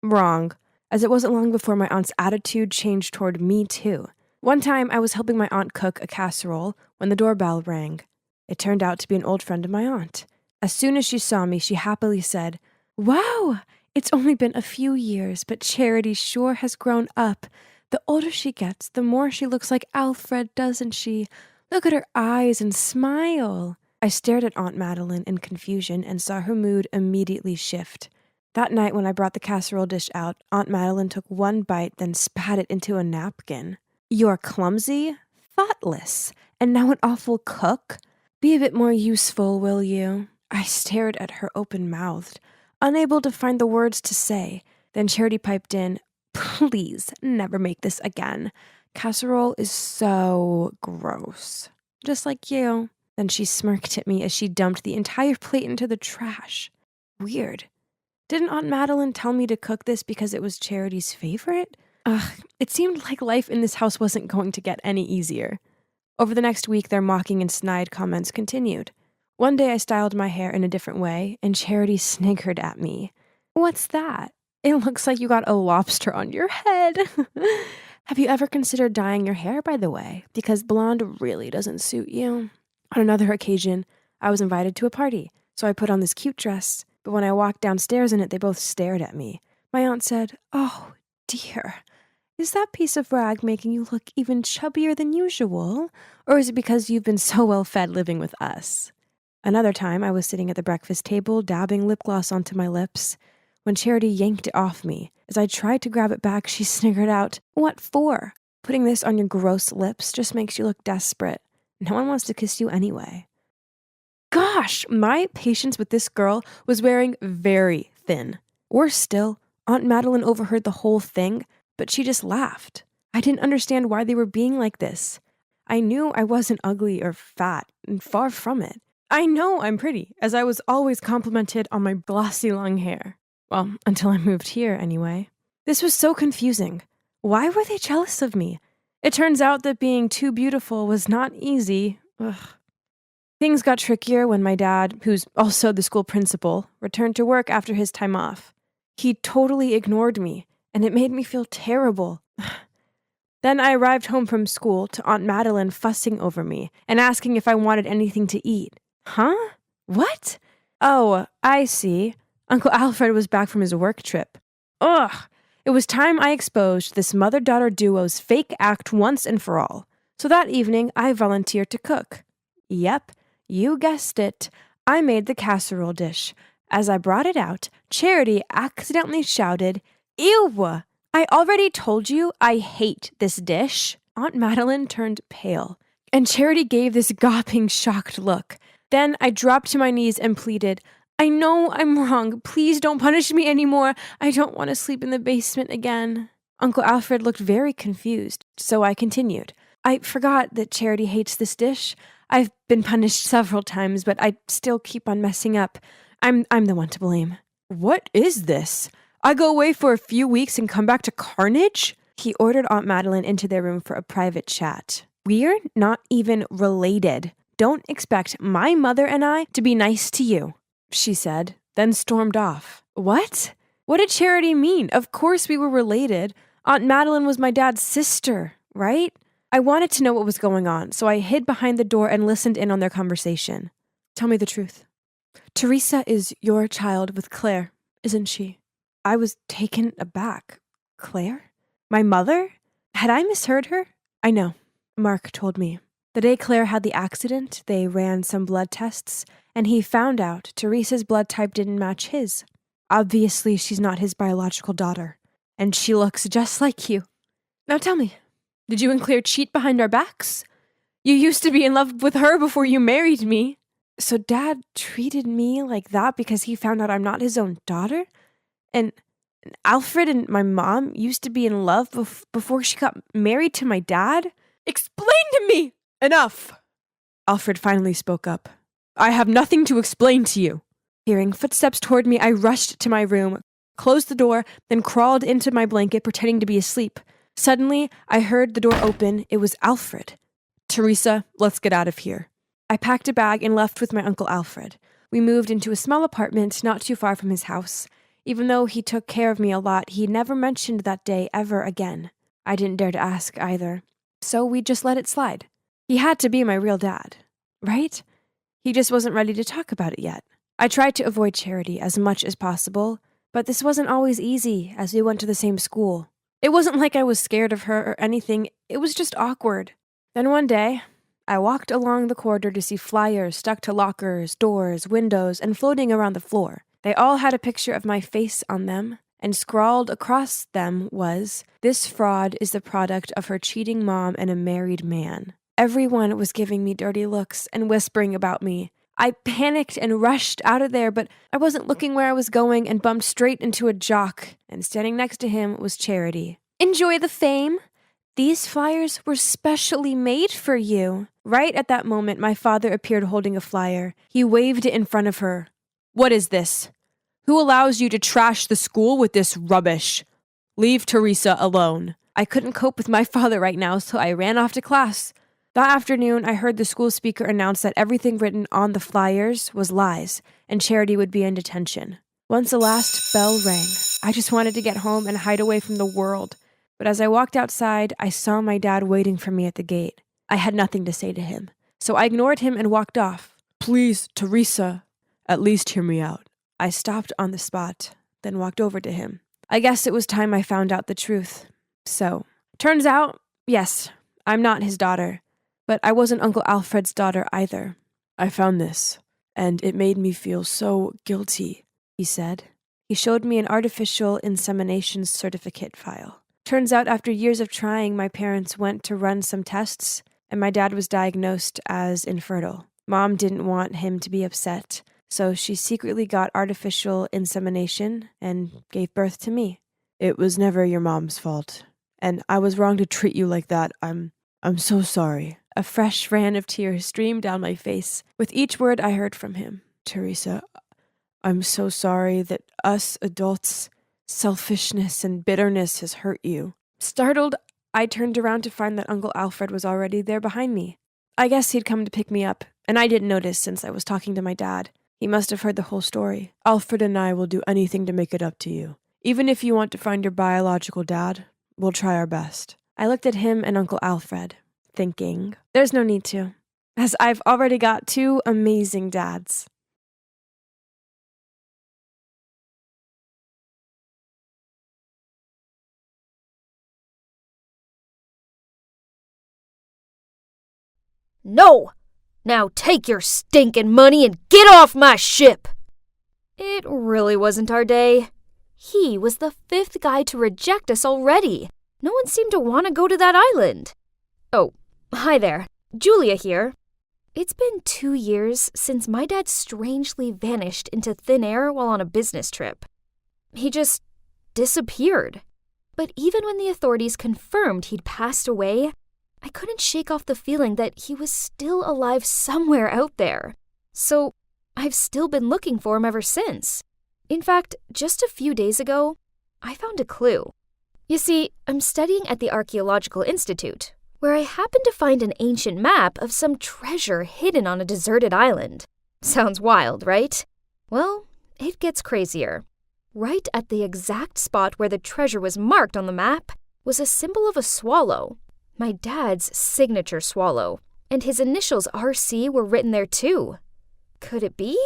Wrong, as it wasn't long before my aunt's attitude changed toward me too. One time, I was helping my aunt cook a casserole when the doorbell rang. It turned out to be an old friend of my aunt. As soon as she saw me, she happily said, Wow, it's only been a few years, but Charity sure has grown up. The older she gets, the more she looks like Alfred, doesn't she? Look at her eyes and smile. I stared at Aunt Madeline in confusion and saw her mood immediately shift. That night when I brought the casserole dish out, Aunt Madeline took one bite, then spat it into a napkin. You're clumsy, thoughtless, and now an awful cook? Be a bit more useful, will you? I stared at her open-mouthed, unable to find the words to say. Then Charity piped in, please, never make this again. Casserole is so gross. Just like you. Then she smirked at me as she dumped the entire plate into the trash. Weird. Didn't Aunt Madeline tell me to cook this because it was Charity's favorite? Ugh, it seemed like life in this house wasn't going to get any easier. Over the next week, their mocking and snide comments continued. One day I styled my hair in a different way, and Charity sniggered at me. What's that? It looks like you got a lobster on your head. Have you ever considered dyeing your hair, by the way? Because blonde really doesn't suit you. On another occasion, I was invited to a party, so I put on this cute dress. But when I walked downstairs in it, they both stared at me. My aunt said, oh, dear, is that piece of rag making you look even chubbier than usual? Or is it because you've been so well fed living with us? Another time, I was sitting at the breakfast table, dabbing lip gloss onto my lips, when Charity yanked it off me. As I tried to grab it back, she sniggered out, what for? Putting this on your gross lips just makes you look desperate. No one wants to kiss you anyway. Gosh, my patience with this girl was wearing very thin. Worse still, Aunt Madeline overheard the whole thing, but she just laughed. I didn't understand why they were being like this. I knew I wasn't ugly or fat, and far from it. I know I'm pretty, as I was always complimented on my glossy long hair. Well, until I moved here, anyway. This was so confusing. Why were they jealous of me? It turns out that being too beautiful was not easy. Ugh. Things got trickier when my dad, who's also the school principal, returned to work after his time off. He totally ignored me, and it made me feel terrible. Then I arrived home from school to Aunt Madeline fussing over me and asking if I wanted anything to eat. Huh? What? Oh, I see. Uncle Alfred was back from his work trip. Ugh! It was time I exposed this mother-daughter duo's fake act once and for all. So that evening, I volunteered to cook. Yep, you guessed it. I made the casserole dish. As I brought it out, Charity accidentally shouted, Ew! I already told you I hate this dish. Aunt Madeline turned pale, and Charity gave this gawping, shocked look. Then I dropped to my knees and pleaded, I know I'm wrong. Please don't punish me anymore. I don't want to sleep in the basement again. Uncle Alfred looked very confused, so I continued. I forgot that Charity hates this dish. I've been punished several times, but I still keep on messing up. I'm the one to blame. What is this? I go away for a few weeks and come back to carnage? He ordered Aunt Madeline into their room for a private chat. We're not even related. Don't expect my mother and I to be nice to you, she said, then stormed off. What? What did Charity mean? Of course we were related. Aunt Madeline was my dad's sister, right? I wanted to know what was going on, so I hid behind the door and listened in on their conversation. Tell me the truth. Teresa is your child with Claire, isn't she? I was taken aback. Claire? My mother? Had I misheard her? I know. Mark told me. The day Claire had the accident, they ran some blood tests, and he found out Teresa's blood type didn't match his. Obviously, she's not his biological daughter, and she looks just like you. Now tell me, did you and Claire cheat behind our backs? You used to be in love with her before you married me. So Dad treated me like that because he found out I'm not his own daughter? And Alfred and my mom used to be in love before she got married to my dad? Explain to me! Enough! Alfred finally spoke up. I have nothing to explain to you. Hearing footsteps toward me, I rushed to my room, closed the door, then crawled into my blanket pretending to be asleep. Suddenly, I heard the door open. It was Alfred. Teresa, let's get out of here. I packed a bag and left with my Uncle Alfred. We moved into a small apartment not too far from his house. Even though he took care of me a lot, he never mentioned that day ever again. I didn't dare to ask either. So we just let it slide. He had to be my real dad, right? He just wasn't ready to talk about it yet. I tried to avoid Charity as much as possible, but this wasn't always easy as we went to the same school. It wasn't like I was scared of her or anything, it was just awkward. Then one day, I walked along the corridor to see flyers stuck to lockers, doors, windows, and floating around the floor. They all had a picture of my face on them, and scrawled across them was, "This fraud is the product of her cheating mom and a married man." Everyone was giving me dirty looks and whispering about me. I panicked and rushed out of there, but I wasn't looking where I was going and bumped straight into a jock, and standing next to him was Charity. "Enjoy the fame? These flyers were specially made for you." Right at that moment, my father appeared holding a flyer. He waved it in front of her. "What is this? Who allows you to trash the school with this rubbish? Leave Teresa alone." I couldn't cope with my father right now, so I ran off to class. That afternoon, I heard the school speaker announce that everything written on the flyers was lies, and Charity would be in detention. Once the last bell rang, I just wanted to get home and hide away from the world. But as I walked outside, I saw my dad waiting for me at the gate. I had nothing to say to him, so I ignored him and walked off. "Please, Teresa, at least hear me out." I stopped on the spot, then walked over to him. I guess it was time I found out the truth. So, turns out, yes, I'm not his daughter, but I wasn't Uncle Alfred's daughter either. "I found this, and it made me feel so guilty," he said. He showed me an artificial insemination certificate file. Turns out after years of trying, my parents went to run some tests, and my dad was diagnosed as infertile. Mom didn't want him to be upset, so she secretly got artificial insemination and gave birth to me. "It was never your mom's fault, and I was wrong to treat you like that. I'm so sorry." A fresh ran of tears streamed down my face with each word I heard from him. "Teresa, I'm so sorry that us adults' selfishness and bitterness has hurt you." Startled, I turned around to find that Uncle Alfred was already there behind me. I guess he'd come to pick me up, and I didn't notice since I was talking to my dad. He must have heard the whole story. "Alfred and I will do anything to make it up to you. Even if you want to find your biological dad, we'll try our best." I looked at him and Uncle Alfred, thinking, there's no need to, as I've already got two amazing dads. No! Now take your stinking money and get off my ship! It really wasn't our day. He was the fifth guy to reject us already. No one seemed to want to go to that island. Oh, hi there. Julia here. It's been 2 years since my dad strangely vanished into thin air while on a business trip. He just disappeared. But even when the authorities confirmed he'd passed away, I couldn't shake off the feeling that he was still alive somewhere out there. So I've still been looking for him ever since. In fact, just a few days ago, I found a clue. You see, I'm studying at the Archaeological Institute, where I happened to find an ancient map of some treasure hidden on a deserted island. Sounds wild, right? Well, it gets crazier. Right at the exact spot where the treasure was marked on the map was a symbol of a swallow. My dad's signature swallow, and his initials RC were written there too. Could it be?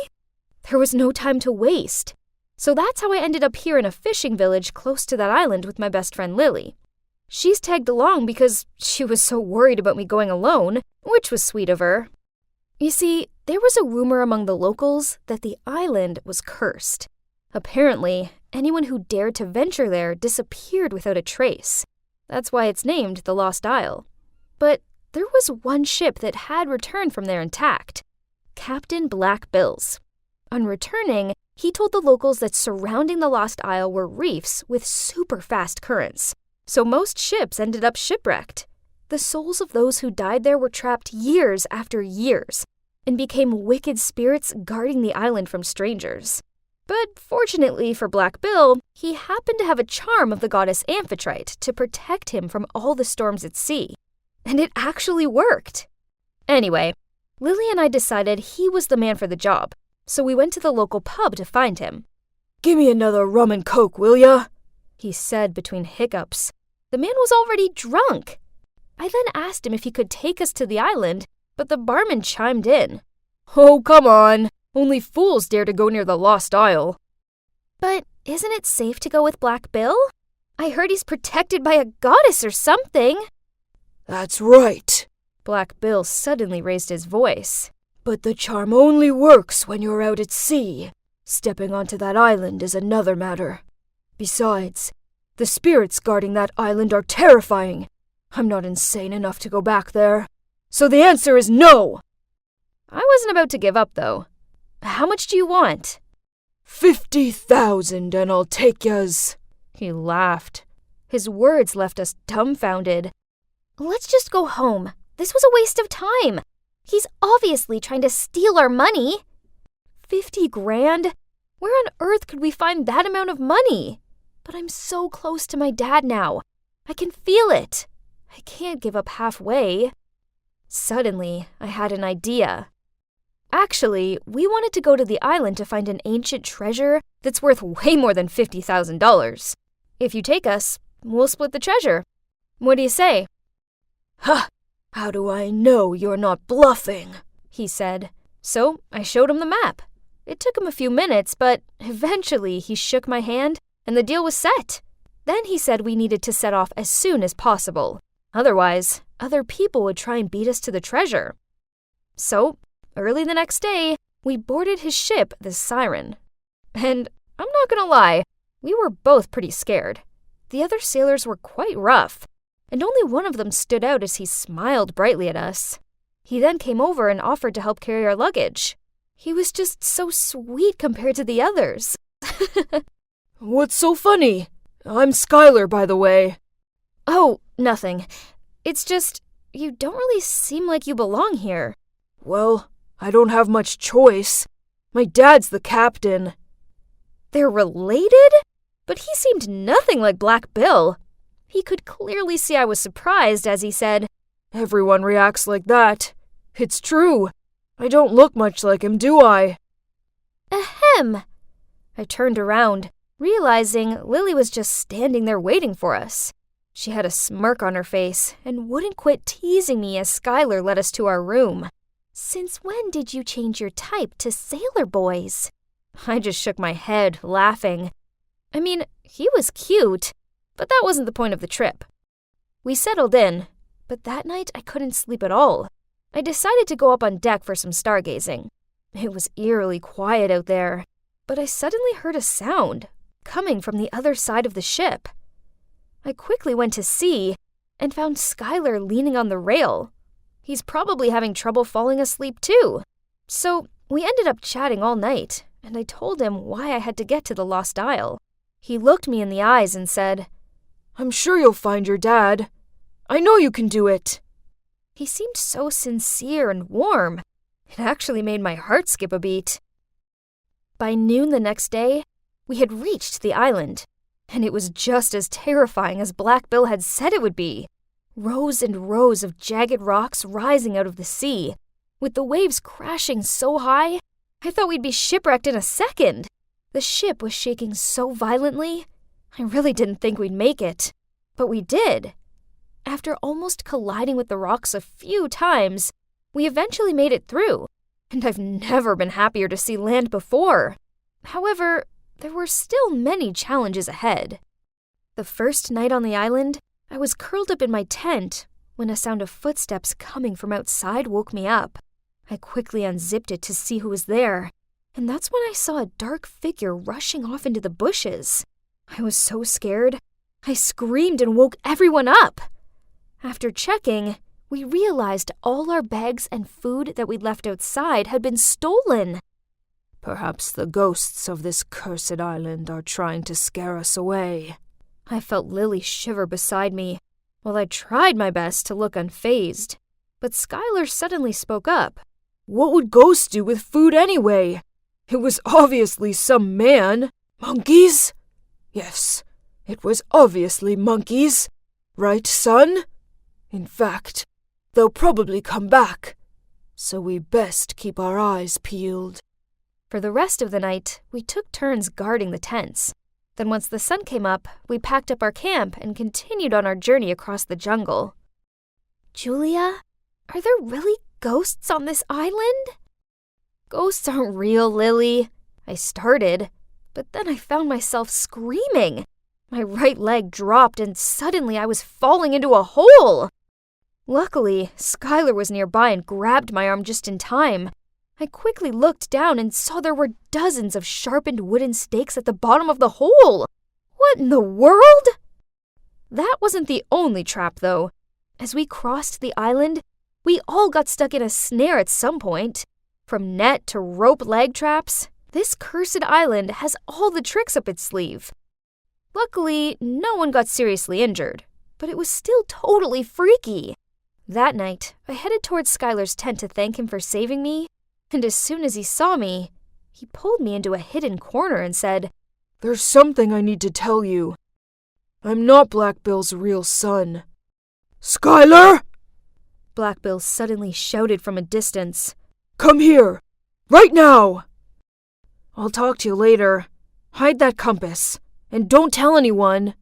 There was no time to waste. So that's how I ended up here in a fishing village close to that island with my best friend Lily. She's tagged along because she was so worried about me going alone, which was sweet of her. You see, there was a rumor among the locals that the island was cursed. Apparently, anyone who dared to venture there disappeared without a trace. That's why it's named the Lost Isle. But there was one ship that had returned from there intact, Captain Black Bill's. On returning, he told the locals that surrounding the Lost Isle were reefs with super fast currents, so most ships ended up shipwrecked. The souls of those who died there were trapped years after years and became wicked spirits guarding the island from strangers. But fortunately for Black Bill, he happened to have a charm of the goddess Amphitrite to protect him from all the storms at sea. And it actually worked. Anyway, Lily and I decided he was the man for the job, so we went to the local pub to find him. "Give me another rum and coke, will ya?" he said between hiccups. The man was already drunk. I then asked him if he could take us to the island, but the barman chimed in. "Oh, come on. Only fools dare to go near the Lost Isle." But isn't it safe to go with Black Bill? I heard he's protected by a goddess or something. "That's right." Black Bill suddenly raised his voice. "But the charm only works when you're out at sea. Stepping onto that island is another matter. Besides, the spirits guarding that island are terrifying. I'm not insane enough to go back there. So the answer is no! I wasn't about to give up, though. How much do you want? 50,000 and I'll take yas. He laughed. His words left us dumbfounded. Let's just go home. This was a waste of time. He's obviously trying to steal our money. 50 grand? Where on earth could we find that amount of money? But I'm so close to my dad now. I can feel it. I can't give up halfway. Suddenly, I had an idea. Actually, we wanted to go to the island to find an ancient treasure that's worth way more than $50,000. If you take us, we'll split the treasure. What do you say? Ha! How do I know you're not bluffing? He said. So I showed him the map. It took him a few minutes, but eventually he shook my hand and the deal was set. Then he said we needed to set off as soon as possible. Otherwise, other people would try and beat us to the treasure. So, early the next day, we boarded his ship, the Siren. And I'm not gonna lie, we were both pretty scared. The other sailors were quite rough, and only one of them stood out as he smiled brightly at us. He then came over and offered to help carry our luggage. He was just so sweet compared to the others. What's so funny? I'm Skylar, by the way. Oh, nothing. It's just, you don't really seem like you belong here. Well, I don't have much choice. My dad's the captain. They're related? But he seemed nothing like Black Bill. He could clearly see I was surprised as he said, Everyone reacts like that. It's true. I don't look much like him, do I? Ahem. I turned around, realizing Lily was just standing there waiting for us. She had a smirk on her face and wouldn't quit teasing me as Skylar led us to our room. Since when did you change your type to sailor boys? I just shook my head, laughing. I mean, he was cute, but that wasn't the point of the trip. We settled in, but that night I couldn't sleep at all. I decided to go up on deck for some stargazing. It was eerily quiet out there, but I suddenly heard a sound coming from the other side of the ship. I quickly went to see and found Skylar leaning on the rail. He's probably having trouble falling asleep too. So we ended up chatting all night, and I told him why I had to get to the Lost Isle. He looked me in the eyes and said, I'm sure you'll find your dad. I know you can do it. He seemed so sincere and warm. It actually made my heart skip a beat. By noon the next day, we had reached the island, and it was just as terrifying as Black Bill had said it would be. Rows and rows of jagged rocks rising out of the sea, with the waves crashing so high, I thought we'd be shipwrecked in a second. The ship was shaking so violently, I really didn't think we'd make it. But we did. After almost colliding with the rocks a few times, we eventually made it through, and I've never been happier to see land before. However, there were still many challenges ahead. The first night on the island, I was curled up in my tent when a sound of footsteps coming from outside woke me up. I quickly unzipped it to see who was there, and that's when I saw a dark figure rushing off into the bushes. I was so scared, I screamed and woke everyone up. After checking, we realized all our bags and food that we'd left outside had been stolen. Perhaps the ghosts of this cursed island are trying to scare us away. I felt Lily shiver beside me, while I tried my best to look unfazed. But Skylar suddenly spoke up. What would ghosts do with food anyway? It was obviously some man. Monkeys? Yes, it was obviously monkeys. Right, son? In fact, they'll probably come back. So we best keep our eyes peeled. For the rest of the night, we took turns guarding the tents. Then once the sun came up, we packed up our camp and continued on our journey across the jungle. Julia, are there really ghosts on this island? Ghosts aren't real, Lily. I started, but then I found myself screaming. My right leg dropped and suddenly I was falling into a hole. Luckily, Skylar was nearby and grabbed my arm just in time. I quickly looked down and saw there were dozens of sharpened wooden stakes at the bottom of the hole. What in the world? That wasn't the only trap, though. As we crossed the island, we all got stuck in a snare at some point. From net to rope leg traps, this cursed island has all the tricks up its sleeve. Luckily, no one got seriously injured, but it was still totally freaky. That night, I headed towards Skylar's tent to thank him for saving me, and as soon as he saw me, he pulled me into a hidden corner and said, "There's something I need to tell you. I'm not Black Bill's real son." "Skylar!" Black Bill suddenly shouted from a distance. "Come here! Right now!" "I'll talk to you later. Hide that compass, and don't tell anyone."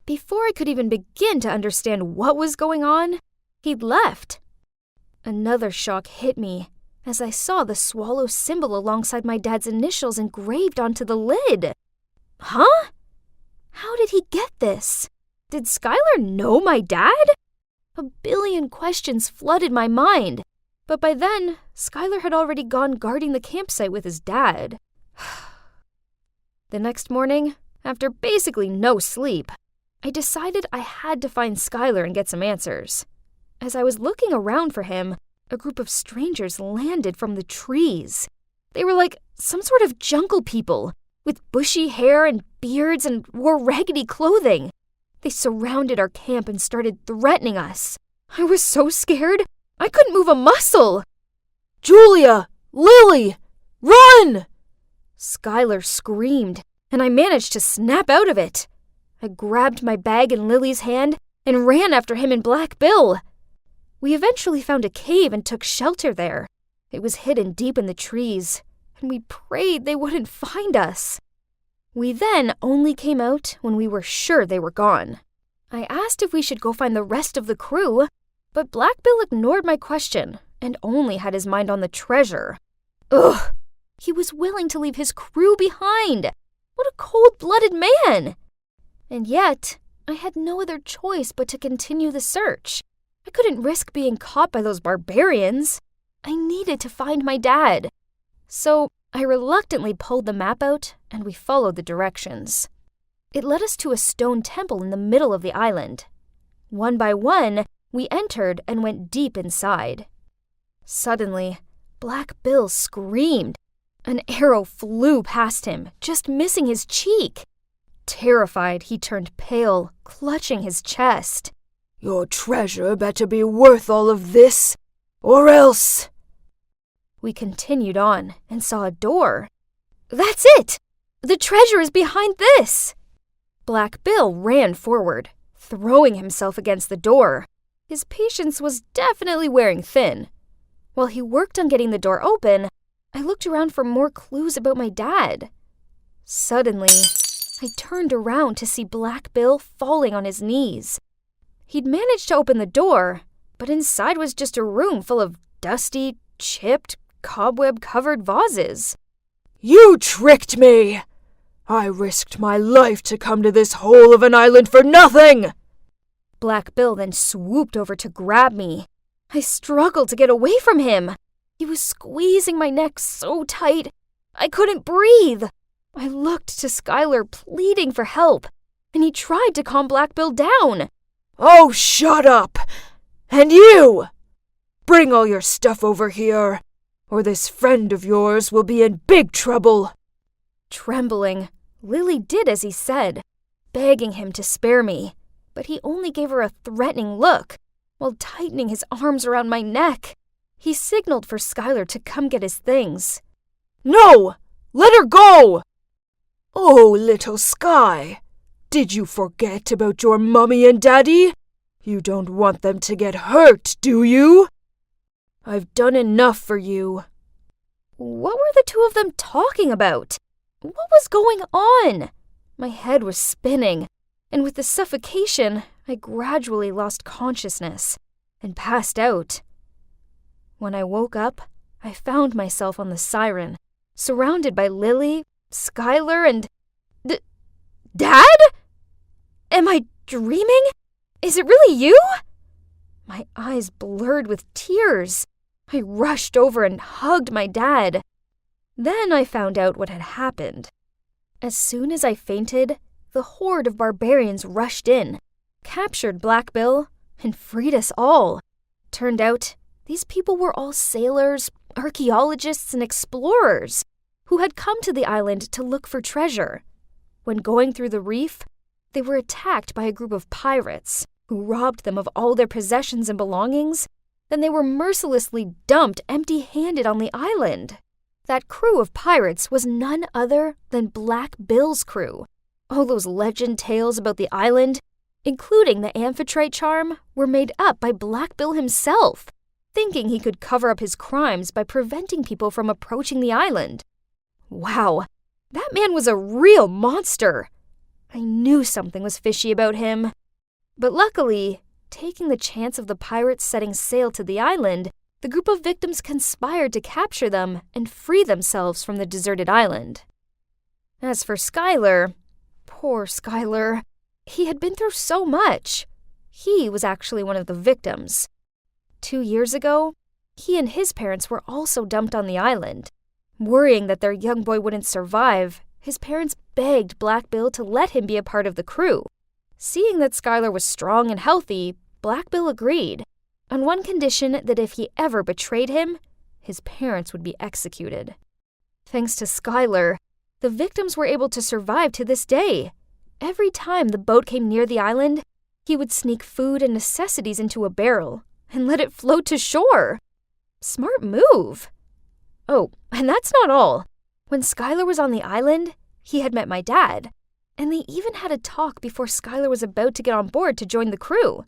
Before I could even begin to understand what was going on, he'd left. Another shock hit me as I saw the swallow symbol alongside my dad's initials engraved onto the lid. Huh? How did he get this? Did Skylar know my dad? A billion questions flooded my mind, but by then, Skylar had already gone guarding the campsite with his dad. The next morning, after basically no sleep, I decided I had to find Skylar and get some answers. As I was looking around for him, a group of strangers landed from the trees. They were like some sort of jungle people, with bushy hair and beards and wore raggedy clothing. They surrounded our camp and started threatening us. I was so scared, I couldn't move a muscle. "Julia! Lily! Run!" Skylar screamed, and I managed to snap out of it. I grabbed my bag in Lily's hand and ran after him and Black Bill. We eventually found a cave and took shelter there. It was hidden deep in the trees, and we prayed they wouldn't find us. We then only came out when we were sure they were gone. I asked if we should go find the rest of the crew, but Black Bill ignored my question and only had his mind on the treasure. Ugh! He was willing to leave his crew behind. What a cold-blooded man! And yet, I had no other choice but to continue the search. I couldn't risk being caught by those barbarians. I needed to find my dad. So I reluctantly pulled the map out, and we followed the directions. It led us to a stone temple in the middle of the island. One by one, we entered and went deep inside. Suddenly, Black Bill screamed. An arrow flew past him, just missing his cheek. Terrified, he turned pale, clutching his chest. "Your treasure better be worth all of this, or else." We continued on and saw a door. That's it! The treasure is behind this! Black Bill ran forward, throwing himself against the door. His patience was definitely wearing thin. While he worked on getting the door open, I looked around for more clues about my dad. Suddenly, I turned around to see Black Bill falling on his knees. He'd managed to open the door, but inside was just a room full of dusty, chipped, cobweb-covered vases. "You tricked me! I risked my life to come to this hole of an island for nothing!" Black Bill then swooped over to grab me. I struggled to get away from him. He was squeezing my neck so tight, I couldn't breathe. I looked to Skylar pleading for help, and he tried to calm Black Bill down. "Oh, shut up! And you! Bring all your stuff over here, or this friend of yours will be in big trouble." Trembling, Lily did as he said, begging him to spare me, but he only gave her a threatening look while tightening his arms around my neck. He signaled for Skylar to come get his things. "No! Let her go!" "Oh, little Sky, did you forget about your mummy and daddy? You don't want them to get hurt, do you? I've done enough for you." What were the two of them talking about? What was going on? My head was spinning, and with the suffocation, I gradually lost consciousness and passed out. When I woke up, I found myself on the Siren, surrounded by Lily, Skylar, and... Dad? Am I dreaming? Is it really you? My eyes blurred with tears. I rushed over and hugged my dad. Then I found out what had happened. As soon as I fainted, the horde of barbarians rushed in, captured Black Bill, and freed us all. Turned out, these people were all sailors, archaeologists, and explorers who had come to the island to look for treasure. When going through the reef, they were attacked by a group of pirates who robbed them of all their possessions and belongings. Then they were mercilessly dumped empty-handed on the island. That crew of pirates was none other than Black Bill's crew. All those legend tales about the island, including the amphitrite charm, were made up by Black Bill himself, thinking he could cover up his crimes by preventing people from approaching the island. Wow, that man was a real monster. I knew something was fishy about him. But luckily, taking the chance of the pirates setting sail to the island, the group of victims conspired to capture them and free themselves from the deserted island. As for Skylar, poor Skylar, he had been through so much. He was actually one of the victims. 2 years ago, he and his parents were also dumped on the island. Worrying that their young boy wouldn't survive, his parents begged Black Bill to let him be a part of the crew. Seeing that Skylar was strong and healthy, Black Bill agreed, on one condition that if he ever betrayed him, his parents would be executed. Thanks to Skylar, the victims were able to survive to this day. Every time the boat came near the island, he would sneak food and necessities into a barrel and let it float to shore. Smart move. Oh, and that's not all. When Skylar was on the island, he had met my dad, and they even had a talk before Skylar was about to get on board to join the crew.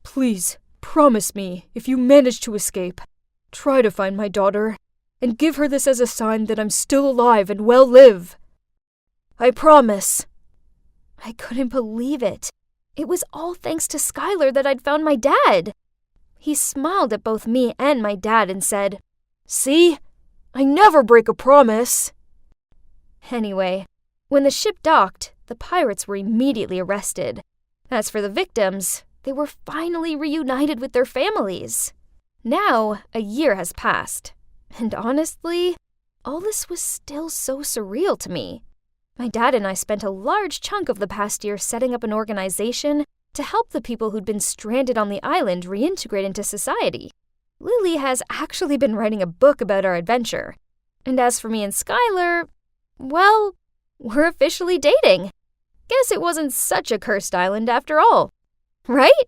Please, promise me, if you manage to escape, try to find my daughter, and give her this as a sign that I'm still alive and well live. I promise. I couldn't believe it. It was all thanks to Skylar that I'd found my dad. He smiled at both me and my dad and said, "See? I never break a promise." Anyway, when the ship docked, the pirates were immediately arrested. As for the victims, they were finally reunited with their families. Now, a year has passed, and honestly, all this was still so surreal to me. My dad and I spent a large chunk of the past year setting up an organization to help the people who'd been stranded on the island reintegrate into society. Lily has actually been writing a book about our adventure. And as for me and Skylar, well, we're officially dating. Guess it wasn't such a cursed island after all, right?